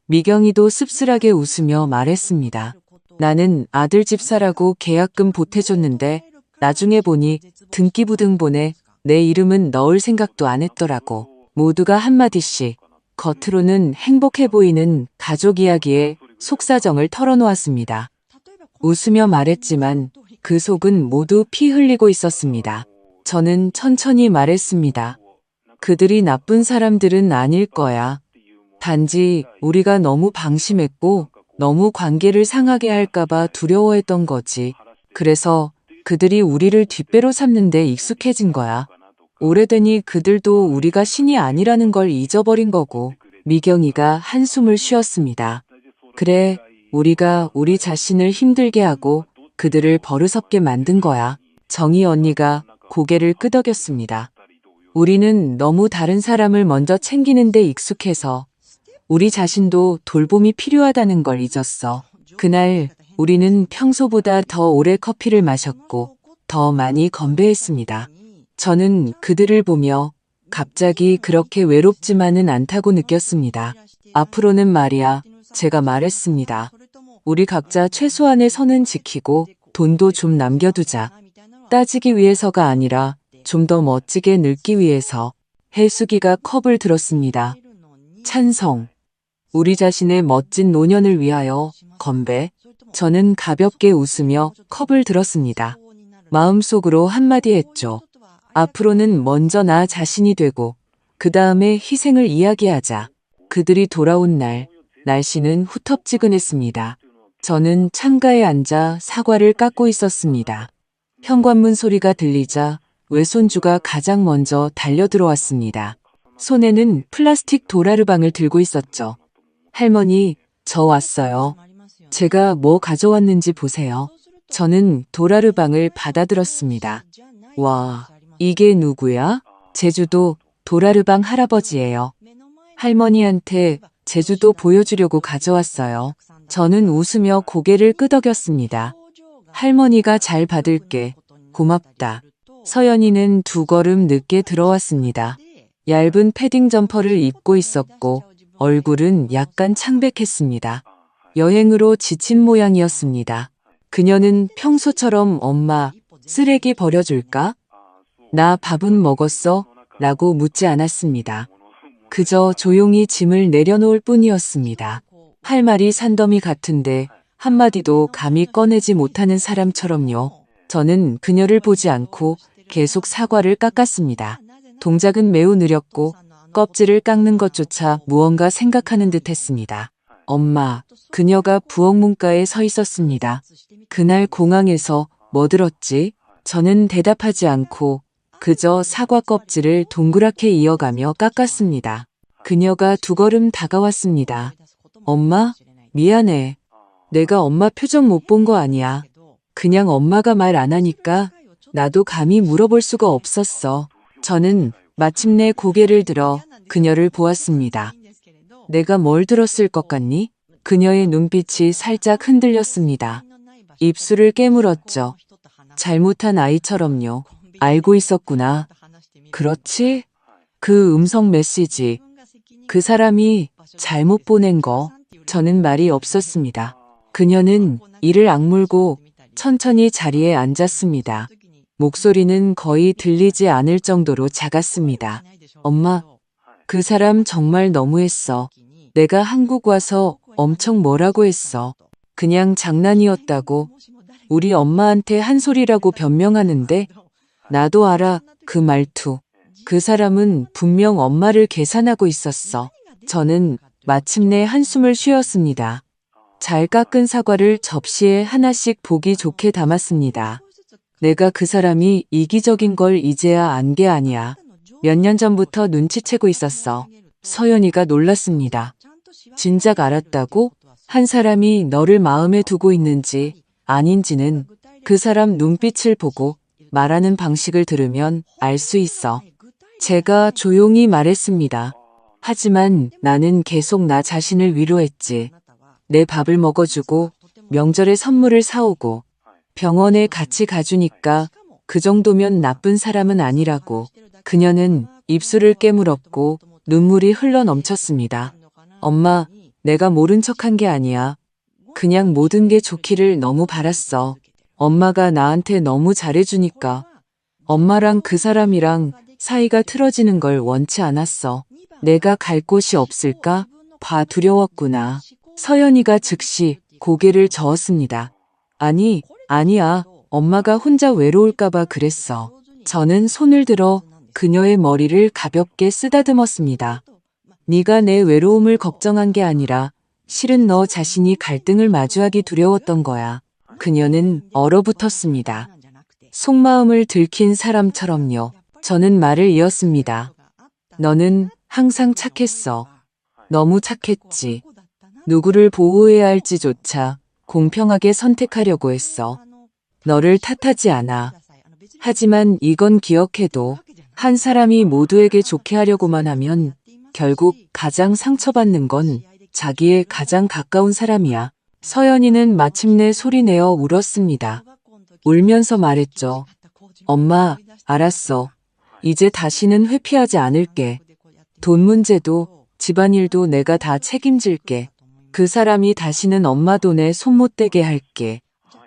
S2: 미경이도 씁쓸하게 웃으며 말했습니다. 나는 아들 집 사라고 계약금 보태줬는데 나중에 보니 등기부등본에 내 이름은 넣을 생각도 안 했더라고. 모두가 한마디씩 겉으로는 행복해 보이는 가족 이야기에 속사정을 털어놓았습니다. 웃으며 말했지만 그 속은 모두 피 흘리고 있었습니다. 저는 천천히 말했습니다. 그들이 나쁜 사람들은 아닐 거야. 단지 우리가 너무 방심했고 너무 관계를 상하게 할까봐 두려워했던 거지. 그래서 그들이 우리를 뒷배로 삼는데 익숙해진 거야. 오래되니 그들도 우리가 신이 아니라는 걸 잊어버린 거고. 미경이가 한숨을 쉬었습니다. 그래, 우리가 우리 자신을 힘들게 하고 그들을 버릇없게 만든 거야. 정희 언니가 고개를 끄덕였습니다. 우리는 너무 다른 사람을 먼저 챙기는 데 익숙해서 우리 자신도 돌봄이 필요하다는 걸 잊었어. 그날 우리는 평소보다 더 오래 커피를 마셨고 더 많이 건배했습니다. 저는 그들을 보며 갑자기 그렇게 외롭지만은 않다고 느꼈습니다. 앞으로는 말이야, 제가 말했습니다. 우리 각자 최소한의 선은 지키고 돈도 좀 남겨두자. 따지기 위해서가 아니라 좀 더 멋지게 늙기 위해서. 혜숙이가 컵을 들었습니다. 찬성. 우리 자신의 멋진 노년을 위하여 건배. 저는 가볍게 웃으며 컵을 들었습니다. 마음속으로 한마디 했죠. 앞으로는 먼저 나 자신이 되고 그 다음에 희생을 이야기하자. 그들이 돌아온 날 날씨는 후텁지근했습니다. 저는 창가에 앉아 사과를 깎고 있었습니다. 현관문 소리가 들리자 외손주가 가장 먼저 달려들어왔습니다. 손에는 플라스틱 도라르방을 들고 있었죠. 할머니, 저 왔어요. 제가 뭐 가져왔는지 보세요. 저는 도라르방을 받아들었습니다. 와, 이게 누구야? 제주도 도라르방 할아버지예요. 할머니한테 제주도 보여주려고 가져왔어요. 저는 웃으며 고개를 끄덕였습니다. 할머니가 잘 받을게. 고맙다. 서연이는 2걸음 늦게 들어왔습니다. 얇은 패딩 점퍼를 입고 있었고 얼굴은 약간 창백했습니다. 여행으로 지친 모양이었습니다. 그녀는 평소처럼 엄마, 쓰레기 버려줄까? 나 밥은 먹었어? 라고 묻지 않았습니다. 그저 조용히 짐을 내려놓을 뿐이었습니다. 할 말이 산더미 같은데 한마디도 감히 꺼내지 못하는 사람처럼요. 저는 그녀를 보지 않고 계속 사과를 깎았습니다. 동작은 매우 느렸고 껍질을 깎는 것조차 무언가 생각하는 듯 했습니다. 엄마, 그녀가 부엌 문가에 서 있었습니다. 그날 공항에서 뭐 들었지? 저는 대답하지 않고 그저 사과 껍질을 동그랗게 이어가며 깎았습니다. 그녀가 2걸음 다가왔습니다. 엄마, 미안해. 내가 엄마 표정 못 본 거 아니야. 그냥 엄마가 말 안 하니까 나도 감히 물어볼 수가 없었어. 저는 마침내 고개를 들어 그녀를 보았습니다. 내가 뭘 들었을 것 같니? 그녀의 눈빛이 살짝 흔들렸습니다. 입술을 깨물었죠. 잘못한 아이처럼요. 알고 있었구나. 그렇지? 그 음성 메시지. 그 사람이 잘못 보낸 거. 저는 말이 없었습니다. 그녀는 이를 악물고 천천히 자리에 앉았습니다. 목소리는 거의 들리지 않을 정도로 작았습니다. 엄마, 그 사람 정말 너무했어. 내가 한국 와서 엄청 뭐라고 했어. 그냥 장난이었다고. 우리 엄마한테 한 소리라고 변명하는데 나도 알아, 그 말투. 그 사람은 분명 엄마를 계산하고 있었어. 저는 마침내 한숨을 쉬었습니다. 잘 깎은 사과를 접시에 하나씩 보기 좋게 담았습니다. 내가 그 사람이 이기적인 걸 이제야 안 게 아니야. 몇 년 전부터 눈치채고 있었어. 서연이가 놀랐습니다. 진작 알았다고? 한 사람이 너를 마음에 두고 있는지 아닌지는 그 사람 눈빛을 보고 말하는 방식을 들으면 알 수 있어. 제가 조용히 말했습니다. 하지만 나는 계속 나 자신을 위로했지. 내 밥을 먹어주고 명절에 선물을 사오고 병원에 같이 가주니까 그 정도면 나쁜 사람은 아니라고. 그녀는 입술을 깨물었고 눈물이 흘러 넘쳤습니다. 엄마, 내가 모른 척한 게 아니야. 그냥 모든 게 좋기를 너무 바랐어. 엄마가 나한테 너무 잘해주니까. 엄마랑 그 사람이랑 사이가 틀어지는 걸 원치 않았어. 내가 갈 곳이 없을까? 봐 두려웠구나. 서연이가 즉시 고개를 저었습니다. 아니, 아니야. 엄마가 혼자 외로울까봐 그랬어. 저는 손을 들어 그녀의 머리를 가볍게 쓰다듬었습니다. 네가 내 외로움을 걱정한 게 아니라 실은 너 자신이 갈등을 마주하기 두려웠던 거야. 그녀는 얼어붙었습니다. 속마음을 들킨 사람처럼요. 저는 말을 이었습니다. 너는 항상 착했어. 너무 착했지. 누구를 보호해야 할지조차 공평하게 선택하려고 했어. 너를 탓하지 않아. 하지만 이건 기억해도 한 사람이 모두에게 좋게 하려고만 하면 결국 가장 상처받는 건 자기의 가장 가까운 사람이야. 서연이는 마침내 소리내어 울었습니다. 울면서 말했죠. 엄마, 알았어. 이제 다시는 회피하지 않을게. 돈 문제도 집안일도 내가 다 책임질게. 그 사람이 다시는 엄마 돈에 손 못 대게 할게.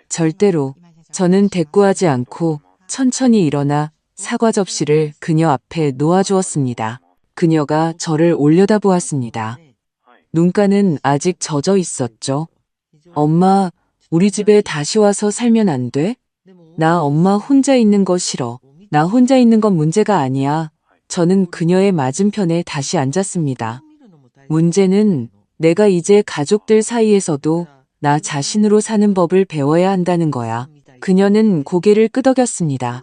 S2: 절대로. 저는 대꾸하지 않고 천천히 일어나 사과 접시를 그녀 앞에 놓아주었습니다. 그녀가 저를 올려다보았습니다. 눈가는 아직 젖어 있었죠. 엄마, 우리 집에 다시 와서 살면 안 돼? 나 엄마 혼자 있는 거 싫어. 나 혼자 있는 건 문제가 아니야. 저는 그녀의 맞은편에 다시 앉았습니다. 문제는 내가 이제 가족들 사이에서도 나 자신으로 사는 법을 배워야 한다는 거야. 그녀는 고개를 끄덕였습니다.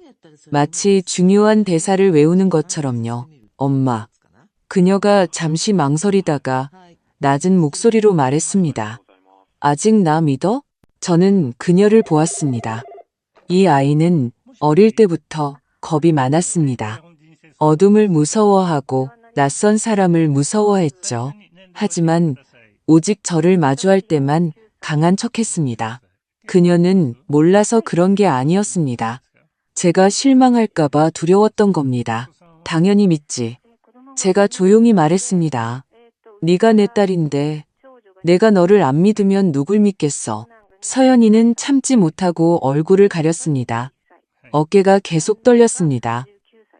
S2: 마치 중요한 대사를 외우는 것처럼요. 엄마. 그녀가 잠시 망설이다가 낮은 목소리로 말했습니다. 아직 나 믿어? 저는 그녀를 보았습니다. 이 아이는 어릴 때부터 겁이 많았습니다. 어둠을 무서워하고 낯선 사람을 무서워했죠. 하지만 오직 저를 마주할 때만 강한 척했습니다. 그녀는 몰라서 그런 게 아니었습니다. 제가 실망할까봐 두려웠던 겁니다. 당연히 믿지. 제가 조용히 말했습니다. 네가 내 딸인데 내가 너를 안 믿으면 누굴 믿겠어. 서연이는 참지 못하고 얼굴을 가렸습니다. 어깨가 계속 떨렸습니다.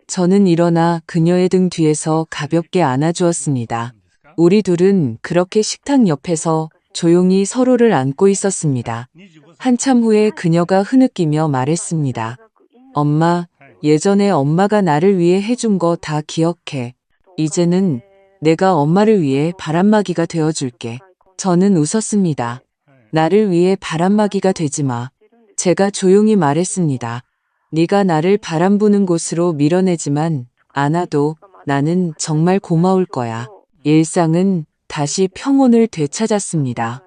S2: 저는 일어나 그녀의 등 뒤에서 가볍게 안아주었습니다. 우리 둘은 그렇게 식탁 옆에서 조용히 서로를 안고 있었습니다. 한참 후에 그녀가 흐느끼며 말했습니다. 엄마, 예전에 엄마가 나를 위해 해준 거 다 기억해. 이제는 내가 엄마를 위해 바람막이가 되어줄게. 저는 웃었습니다. 나를 위해 바람막이가 되지 마. 제가 조용히 말했습니다. 네가 나를 바람 부는 곳으로 밀어내지만 않아도 나는 정말 고마울 거야. 일상은 다시 평온을 되찾았습니다.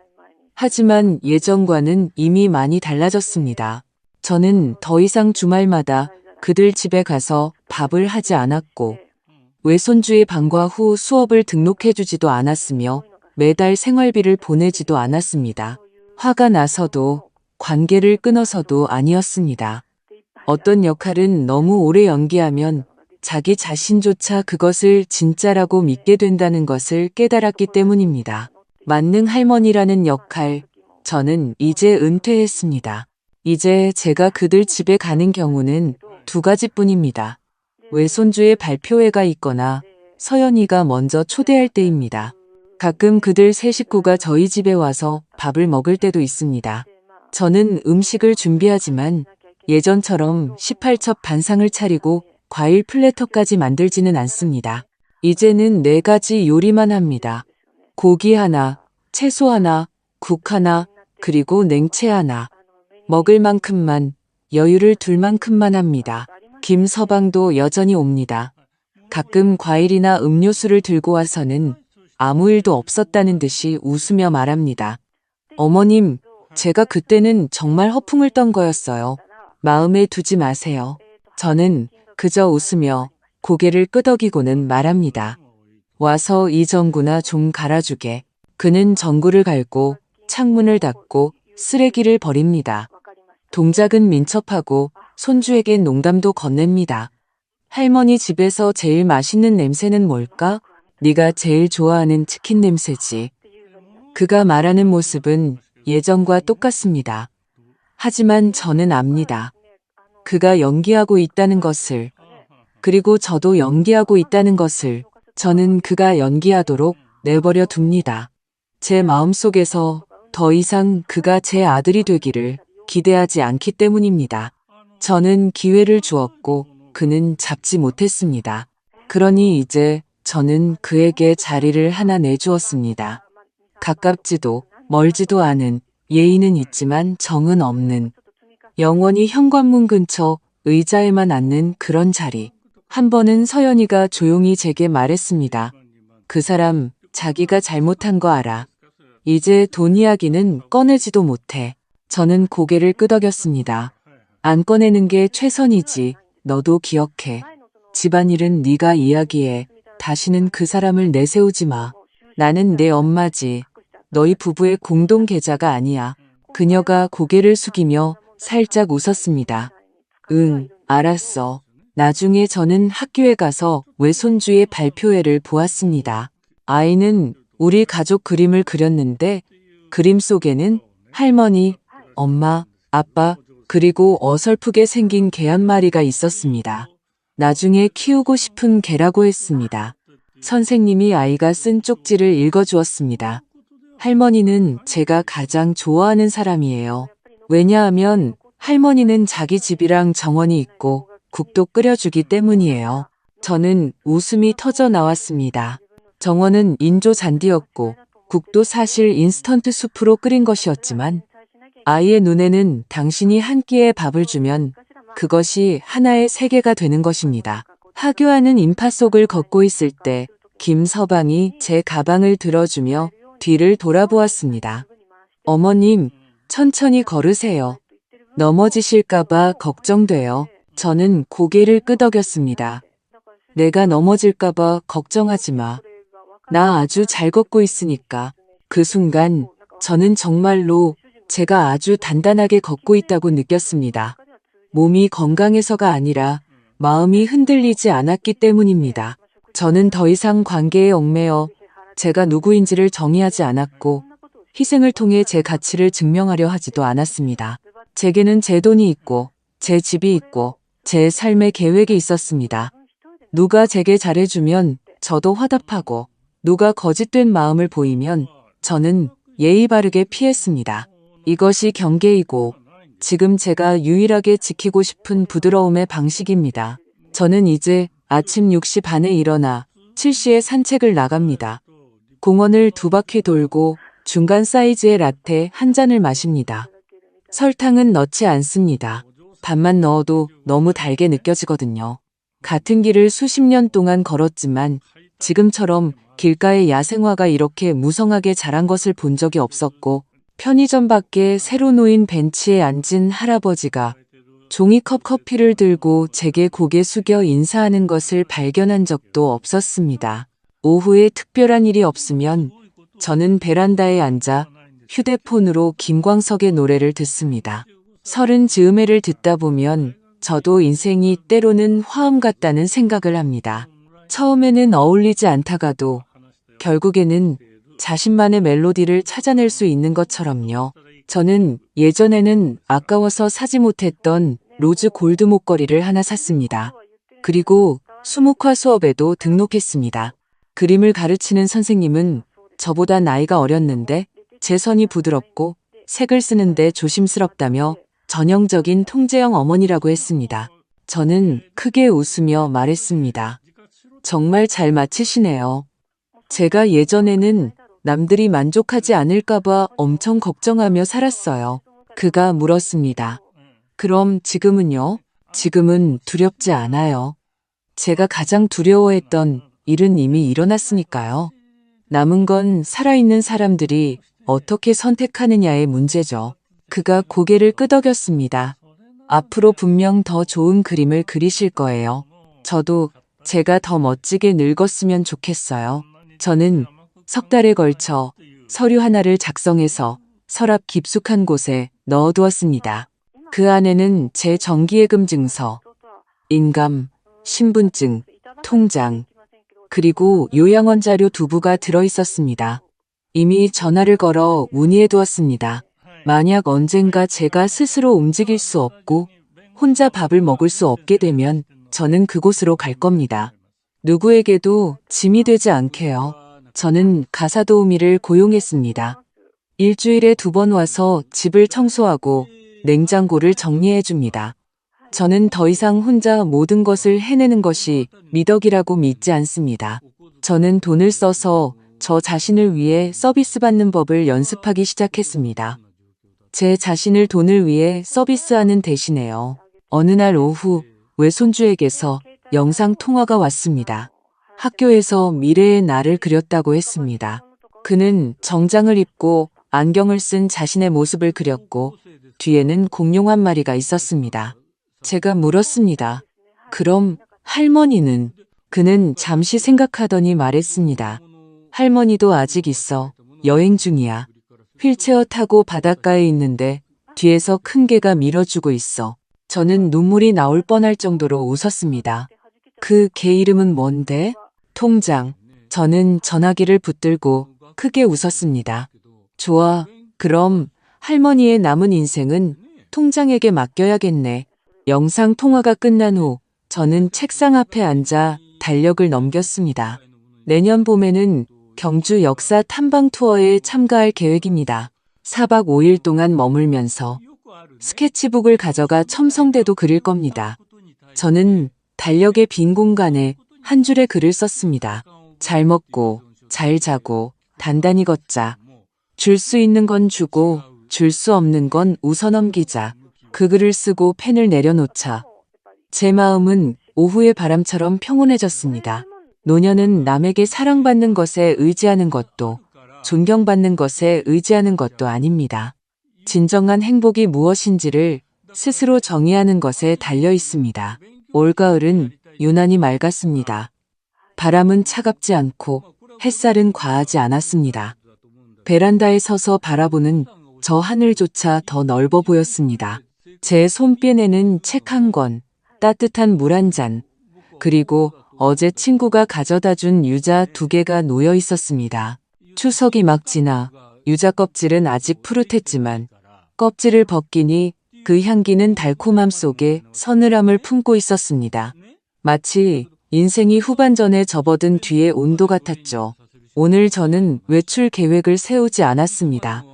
S2: 하지만 예전과는 이미 많이 달라졌습니다. 저는 더 이상 주말마다 그들 집에 가서 밥을 하지 않았고 외손주의 방과 후 수업을 등록해주지도 않았으며 매달 생활비를 보내지도 않았습니다. 화가 나서도 관계를 끊어서도 아니었습니다. 어떤 역할은 너무 오래 연기하면 자기 자신조차 그것을 진짜라고 믿게 된다는 것을 깨달았기 때문입니다. 만능 할머니라는 역할, 저는 이제 은퇴했습니다. 이제 제가 그들 집에 가는 경우는 두 가지뿐입니다. 외손주의 발표회가 있거나 서연이가 먼저 초대할 때입니다. 가끔 그들 세 식구가 저희 집에 와서 밥을 먹을 때도 있습니다. 저는 음식을 준비하지만 예전처럼 18첩 반상을 차리고 과일 플래터까지 만들지는 않습니다. 이제는 4가지 요리만 합니다. 고기 하나, 채소 하나, 국 하나, 그리고 냉채 하나. 먹을 만큼만, 여유를 둘 만큼만 합니다. 김 서방도 여전히 옵니다. 가끔 과일이나 음료수를 들고 와서는 아무 일도 없었다는 듯이 웃으며 말합니다. 어머님, 제가 그때는 정말 허풍을 떤 거였어요. 마음에 두지 마세요. 저는 그저 웃으며 고개를 끄덕이고는 말합니다. 와서 이 전구나 좀 갈아주게. 그는 전구를 갈고 창문을 닫고 쓰레기를 버립니다. 동작은 민첩하고 손주에겐 농담도 건넵니다. 할머니 집에서 제일 맛있는 냄새는 뭘까? 네가 제일 좋아하는 치킨 냄새지. 그가 말하는 모습은 예전과 똑같습니다. 하지만 저는 압니다. 그가 연기하고 있다는 것을, 그리고 저도 연기하고 있다는 것을. 저는 그가 연기하도록 내버려 둡니다. 제 마음속에서 더 이상 그가 제 아들이 되기를 기대하지 않기 때문입니다. 저는 기회를 주었고 그는 잡지 못했습니다. 그러니 이제 저는 그에게 자리를 하나 내주었습니다. 가깝지도 멀지도 않은, 예의는 있지만 정은 없는, 영원히 현관문 근처 의자에만 앉는 그런 자리. 한 번은 서연이가 조용히 제게 말했습니다. 그 사람 자기가 잘못한 거 알아. 이제 돈 이야기는 꺼내지도 못해. 저는 고개를 끄덕였습니다. 안 꺼내는 게 최선이지. 너도 기억해. 집안일은 네가 이야기해. 다시는 그 사람을 내세우지 마. 나는 내 엄마지. 너희 부부의 공동 계좌가 아니야. 그녀가 고개를 숙이며 살짝 웃었습니다. 응, 알았어. 나중에 저는 학교에 가서 외손주의 발표회를 보았습니다. 아이는 우리 가족 그림을 그렸는데 그림 속에는 할머니, 엄마, 아빠, 그리고 어설프게 생긴 개 한 마리가 있었습니다. 나중에 키우고 싶은 개라고 했습니다. 선생님이 아이가 쓴 쪽지를 읽어주었습니다. 할머니는 제가 가장 좋아하는 사람이에요. 왜냐하면 할머니는 자기 집이랑 정원이 있고 국도 끓여주기 때문이에요. 저는 웃음이 터져 나왔습니다. 정원은 인조 잔디였고 국도 사실 인스턴트 수프로 끓인 것이었지만 아이의 눈에는 당신이 한 끼의 밥을 주면 그것이 하나의 세계가 되는 것입니다. 하교하는 인파 속을 걷고 있을 때 김서방이 제 가방을 들어주며 뒤를 돌아보았습니다. 어머님, 천천히 걸으세요. 넘어지실까봐 걱정돼요. 저는 고개를 끄덕였습니다. 내가 넘어질까봐 걱정하지 마. 나 아주 잘 걷고 있으니까. 그 순간 저는 정말로 제가 아주 단단하게 걷고 있다고 느꼈습니다. 몸이 건강해서가 아니라 마음이 흔들리지 않았기 때문입니다. 저는 더 이상 관계에 얽매여 제가 누구인지를 정의하지 않았고 희생을 통해 제 가치를 증명하려 하지도 않았습니다. 제게는 제 돈이 있고 제 집이 있고 제 삶의 계획이 있었습니다. 누가 제게 잘해주면 저도 화답하고 누가 거짓된 마음을 보이면 저는 예의 바르게 피했습니다. 이것이 경계이고 지금 제가 유일하게 지키고 싶은 부드러움의 방식입니다. 저는 이제 아침 6시 반에 일어나 7시에 산책을 나갑니다. 공원을 2바퀴 돌고 중간 사이즈의 라떼 한 잔을 마십니다. 설탕은 넣지 않습니다. 반만 넣어도 너무 달게 느껴지거든요. 같은 길을 수십 년 동안 걸었지만 지금처럼 길가의 야생화가 이렇게 무성하게 자란 것을 본 적이 없었고 편의점 밖에 새로 놓인 벤치에 앉은 할아버지가 종이컵 커피를 들고 제게 고개 숙여 인사하는 것을 발견한 적도 없었습니다. 오후에 특별한 일이 없으면 저는 베란다에 앉아 휴대폰으로 김광석의 노래를 듣습니다. 서른 즈음에를 듣다 보면 저도 인생이 때로는 화음 같다는 생각을 합니다. 처음에는 어울리지 않다가도 결국에는 자신만의 멜로디를 찾아낼 수 있는 것처럼요. 저는 예전에는 아까워서 사지 못했던 로즈 골드 목걸이를 하나 샀습니다. 그리고 수묵화 수업에도 등록했습니다. 그림을 가르치는 선생님은 저보다 나이가 어렸는데 제 손이 부드럽고 색을 쓰는데 조심스럽다며 전형적인 통제형 어머니라고 했습니다. 저는 크게 웃으며 말했습니다. 정말 잘 맞히시네요. 제가 예전에는 남들이 만족하지 않을까봐 엄청 걱정하며 살았어요. 그가 물었습니다. 그럼 지금은요? 지금은 두렵지 않아요. 제가 가장 두려워했던 일은 이미 일어났으니까요. 남은 건 살아있는 사람들이 어떻게 선택하느냐의 문제죠. 그가 고개를 끄덕였습니다. 앞으로 분명 더 좋은 그림을 그리실 거예요. 저도 제가 더 멋지게 늙었으면 좋겠어요. 저는 석 달에 걸쳐 서류 하나를 작성해서 서랍 깊숙한 곳에 넣어두었습니다. 그 안에는 제 정기예금 증서, 인감, 신분증, 통장, 그리고 요양원 자료 2부가 들어있었습니다. 이미 전화를 걸어 문의해 두었습니다. 만약 언젠가 제가 스스로 움직일 수 없고 혼자 밥을 먹을 수 없게 되면 저는 그곳으로 갈 겁니다. 누구에게도 짐이 되지 않게요. 저는 가사 도우미를 고용했습니다. 일주일에 2번 와서 집을 청소하고 냉장고를 정리해 줍니다. 저는 더 이상 혼자 모든 것을 해내는 것이 미덕이라고 믿지 않습니다. 저는 돈을 써서 저 자신을 위해 서비스 받는 법을 연습하기 시작했습니다. 제 자신을 돈을 위해 서비스하는 대신에요. 어느 날 오후 외손주에게서 영상 통화가 왔습니다. 학교에서 미래의 나를 그렸다고 했습니다. 그는 정장을 입고 안경을 쓴 자신의 모습을 그렸고 뒤에는 공룡 한 마리가 있었습니다. 제가 물었습니다. 그럼 할머니는? 그는 잠시 생각하더니 말했습니다. 할머니도 아직 있어. 여행 중이야. 휠체어 타고 바닷가에 있는데 뒤에서 큰 개가 밀어주고 있어. 저는 눈물이 나올 뻔할 정도로 웃었습니다. 그 개 이름은 뭔데? 통장. 저는 전화기를 붙들고 크게 웃었습니다. 좋아. 그럼 할머니의 남은 인생은 통장에게 맡겨야겠네. 영상 통화가 끝난 후 저는 책상 앞에 앉아 달력을 넘겼습니다. 내년 봄에는 경주 역사 탐방 투어에 참가할 계획입니다. 4박 5일 동안 머물면서 스케치북을 가져가 첨성대도 그릴 겁니다. 저는 달력의 빈 공간에 한 줄의 글을 썼습니다. 잘 먹고, 잘 자고, 단단히 걷자. 줄 수 있는 건 주고, 줄 수 없는 건 웃어 넘기자. 그 글을 쓰고 펜을 내려놓자. 제 마음은 오후의 바람처럼 평온해졌습니다. 노년은 남에게 사랑받는 것에 의지하는 것도, 존경받는 것에 의지하는 것도 아닙니다. 진정한 행복이 무엇인지를 스스로 정의하는 것에 달려 있습니다. 올가을은 유난히 맑았습니다. 바람은 차갑지 않고 햇살은 과하지 않았습니다. 베란다에 서서 바라보는 저 하늘조차 더 넓어 보였습니다. 제 손편에는 책 한 권, 따뜻한 물 한 잔, 그리고 어제 친구가 가져다 준 유자 2개가 놓여 있었습니다. 추석이 막 지나 유자 껍질은 아직 푸릇했지만 껍질을 벗기니 그 향기는 달콤함 속에 서늘함을 품고 있었습니다. 마치 인생이 후반전에 접어든 뒤의 온도 같았죠. 오늘 저는 외출 계획을 세우지 않았습니다.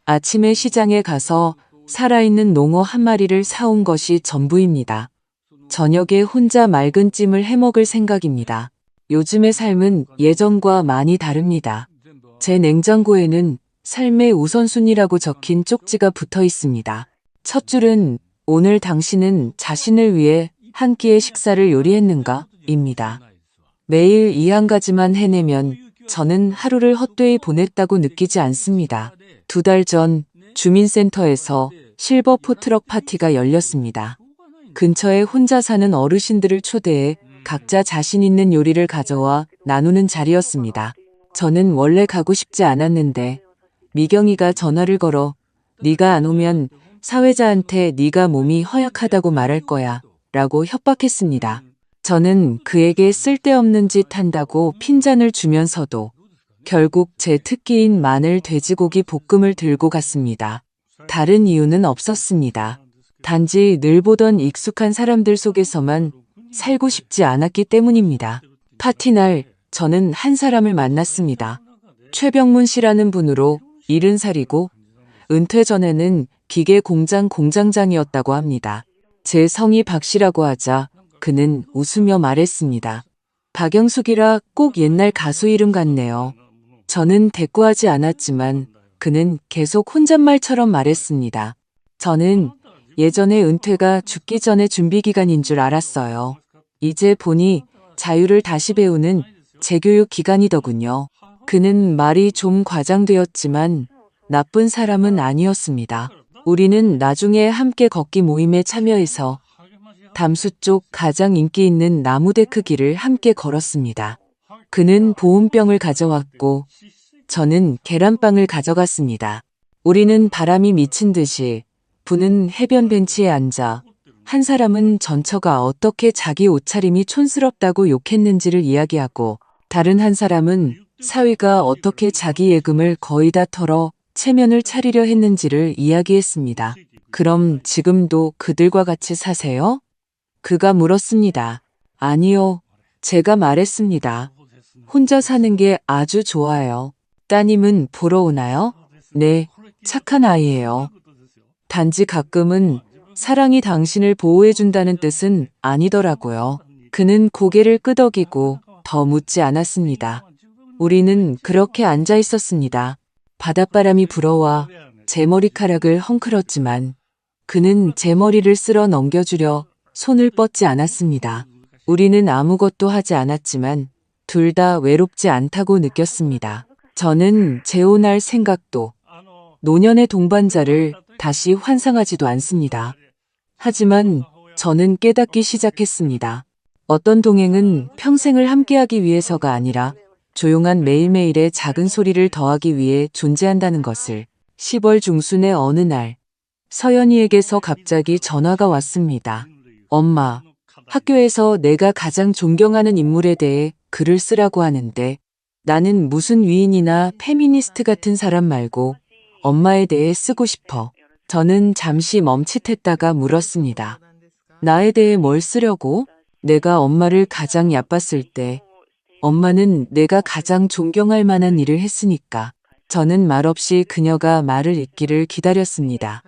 S2: 아침에 시장에 가서 살아있는 농어 한 마리를 사온 것이 전부입니다. 저녁에 혼자 맑은 찜을 해먹을 생각입니다. 요즘의 삶은 예전과 많이 다릅니다. 제 냉장고에는 삶의 우선순위라고 적힌 쪽지가 붙어 있습니다. 첫 줄은 오늘 당신은 자신을 위해 한 끼의 식사를 요리했는가? 입니다. 매일 이 한 가지만 해내면 저는 하루를 헛되이 보냈다고 느끼지 않습니다. 2달 전 주민센터에서 실버 포트럭 파티가 열렸습니다. 근처에 혼자 사는 어르신들을 초대해 각자 자신 있는 요리를 가져와 나누는 자리였습니다. 저는 원래 가고 싶지 않았는데 미경이가 전화를 걸어 네가 안 오면 사회자한테 네가 몸이 허약하다고 말할 거야 라고 협박했습니다. 저는 그에게 쓸데없는 짓 한다고 핀잔을 주면서도 결국 제 특기인 마늘 돼지고기 볶음을 들고 갔습니다. 다른 이유는 없었습니다. 단지 늘 보던 익숙한 사람들 속에서만 살고 싶지 않았기 때문입니다. 파티 날 저는 한 사람을 만났습니다. 최병문 씨라는 분으로 70살이고 은퇴 전에는 기계 공장 공장장이었다고 합니다. 제 성이 박씨라고 하자 그는 웃으며 말했습니다. 박영숙이라 꼭 옛날 가수 이름 같네요. 저는 대꾸하지 않았지만 그는 계속 혼잣말처럼 말했습니다. 저는 예전에 은퇴가 죽기 전에 준비기간인 줄 알았어요. 이제 보니 자유를 다시 배우는 재교육 기간이더군요. 그는 말이 좀 과장되었지만 나쁜 사람은 아니었습니다. 우리는 나중에 함께 걷기 모임에 참여해서 담수 쪽 가장 인기 있는 나무대 크기를 함께 걸었습니다. 그는 보온병을 가져왔고 저는 계란빵을 가져갔습니다. 우리는 바람이 미친 듯이 부는 해변 벤치에 앉아 한 사람은 전처가 어떻게 자기 옷차림이 촌스럽다고 욕했는지를 이야기하고 다른 한 사람은 사위가 어떻게 자기 예금을 거의 다 털어 체면을 차리려 했는지를 이야기했습니다. 그럼 지금도 그들과 같이 사세요? 그가 물었습니다. 아니요. 제가 말했습니다. 혼자 사는 게 아주 좋아요. 따님은 보러 오나요? 네, 착한 아이예요. 단지 가끔은 사랑이 당신을 보호해준다는 뜻은 아니더라고요. 그는 고개를 끄덕이고 더 묻지 않았습니다. 우리는 그렇게 앉아 있었습니다. 바닷바람이 불어와 제 머리카락을 헝클었지만 그는 제 머리를 쓸어 넘겨주려 손을 뻗지 않았습니다. 우리는 아무것도 하지 않았지만 둘 다 외롭지 않다고 느꼈습니다. 저는 재혼할 생각도 노년의 동반자를 다시 환상하지도 않습니다. 하지만 저는 깨닫기 시작했습니다. 어떤 동행은 평생을 함께하기 위해서가 아니라 조용한 매일매일의 작은 소리를 더하기 위해 존재한다는 것을. 10월 중순의 어느 날 서연이에게서 갑자기 전화가 왔습니다. 엄마, 학교에서 내가 가장 존경하는 인물에 대해 글을 쓰라고 하는데 나는 무슨 위인이나 페미니스트 같은 사람 말고 엄마에 대해 쓰고 싶어. 저는 잠시 멈칫했다가 물었습니다. 나에 대해 뭘 쓰려고? 내가 엄마를 가장 얕봤을 때 엄마는 내가 가장 존경할 만한 일을 했으니까. 저는 말없이 그녀가 말을 잇기를 기다렸습니다.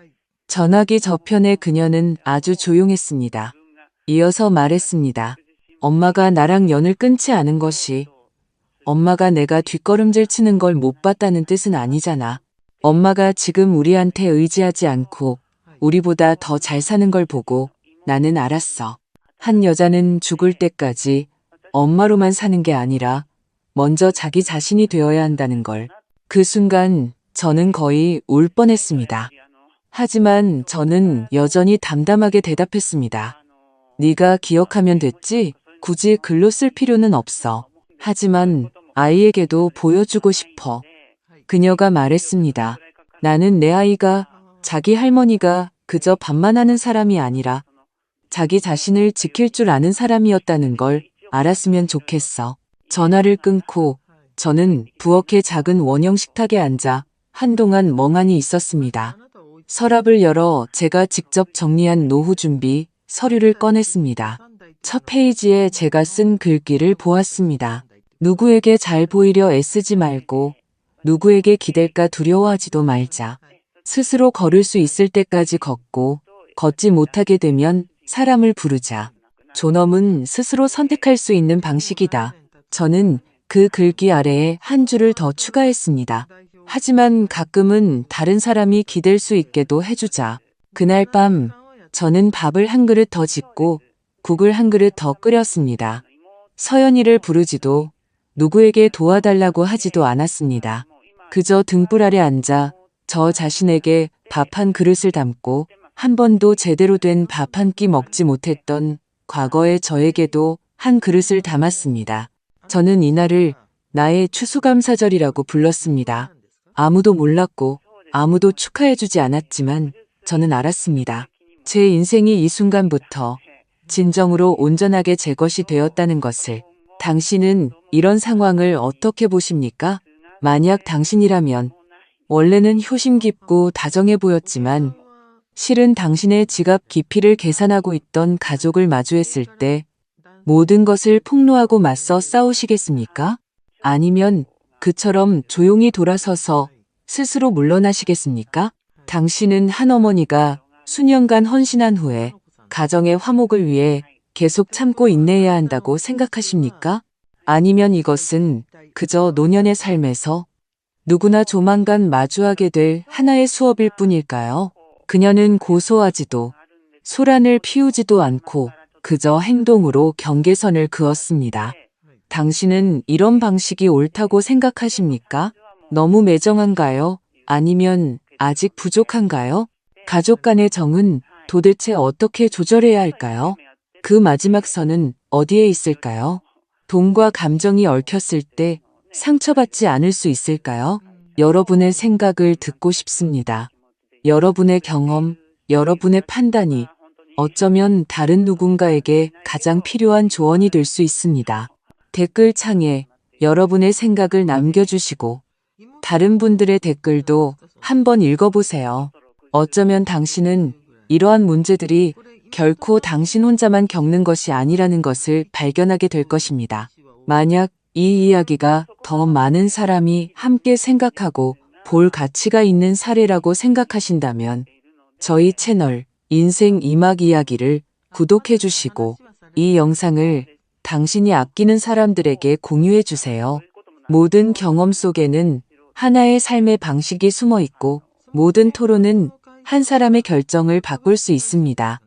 S2: 전화기 저편의 그녀는 아주 조용했습니다. 이어서 말했습니다. 엄마가 나랑 연을 끊지 않은 것이 엄마가 내가 뒷걸음질 치는 걸 못 봤다는 뜻은 아니잖아. 엄마가 지금 우리한테 의지하지 않고 우리보다 더 잘 사는 걸 보고 나는 알았어. 한 여자는 죽을 때까지 엄마로만 사는 게 아니라 먼저 자기 자신이 되어야 한다는 걸. 그 순간 저는 거의 울 뻔했습니다. 하지만 저는 여전히 담담하게 대답했습니다. 네가 기억하면 됐지? 굳이 글로 쓸 필요는 없어. 하지만 아이에게도 보여주고 싶어. 그녀가 말했습니다. 나는 내 아이가 자기 할머니가 그저 밥만 하는 사람이 아니라 자기 자신을 지킬 줄 아는 사람이었다는 걸 알았으면 좋겠어. 전화를 끊고 저는 부엌의 작은 원형 식탁에 앉아 한동안 멍하니 있었습니다. 서랍을 열어 제가 직접 정리한 노후 준비 서류를 꺼냈습니다. 첫 페이지에 제가 쓴 글귀를 보았습니다. 누구에게 잘 보이려 애쓰지 말고 누구에게 기댈까 두려워하지도 말자. 스스로 걸을 수 있을 때까지 걷고 걷지 못하게 되면 사람을 부르자. 존엄은 스스로 선택할 수 있는 방식이다. 저는 그 글귀 아래에 한 줄을 더 추가했습니다. 하지만 가끔은 다른 사람이 기댈 수 있게도 해주자. 그날 밤 저는 밥을 한 그릇 더 짓고 국을 한 그릇 더 끓였습니다. 서연이를 부르지도 누구에게 도와달라고 하지도 않았습니다. 그저 등불 아래 앉아 저 자신에게 밥 한 그릇을 담고 한 번도 제대로 된 밥 한 끼 먹지 못했던 과거의 저에게도 한 그릇을 담았습니다. 저는 이날을 나의 추수감사절이라고 불렀습니다. 아무도 몰랐고 아무도 축하해주지 않았지만 저는 알았습니다. 제 인생이 이 순간부터 진정으로 온전하게 제 것이 되었다는 것을. 당신은 이런 상황을 어떻게 보십니까? 만약 당신이라면 원래는 효심 깊고 다정해 보였지만 실은 당신의 지갑 깊이를 계산하고 있던 가족을 마주했을 때 모든 것을 폭로하고 맞서 싸우시겠습니까? 아니면 그처럼 조용히 돌아서서 스스로 물러나시겠습니까? 당신은 한 어머니가 수년간 헌신한 후에 가정의 화목을 위해 계속 참고 인내해야 한다고 생각하십니까? 아니면 이것은 그저 노년의 삶에서 누구나 조만간 마주하게 될 하나의 수업일 뿐일까요? 그녀는 고소하지도 소란을 피우지도 않고 그저 행동으로 경계선을 그었습니다. 당신은 이런 방식이 옳다고 생각하십니까? 너무 매정한가요? 아니면 아직 부족한가요? 가족 간의 정은 도대체 어떻게 조절해야 할까요? 그 마지막 선은 어디에 있을까요? 돈과 감정이 얽혔을 때 상처받지 않을 수 있을까요? 여러분의 생각을 듣고 싶습니다. 여러분의 경험, 여러분의 판단이 어쩌면 다른 누군가에게 가장 필요한 조언이 될 수 있습니다. 댓글창에 여러분의 생각을 남겨주시고 다른 분들의 댓글도 한번 읽어보세요. 어쩌면 당신은 이러한 문제들이 결코 당신 혼자만 겪는 것이 아니라는 것을 발견하게 될 것입니다. 만약 이 이야기가 더 많은 사람이 함께 생각하고 볼 가치가 있는 사례라고 생각하신다면 저희 채널 인생 이막 이야기를 구독해 주시고 이 영상을 당신이 아끼는 사람들에게 공유해 주세요. 모든 경험 속에는 하나의 삶의 방식이 숨어 있고 모든 토론은 한 사람의 결정을 바꿀 수 있습니다.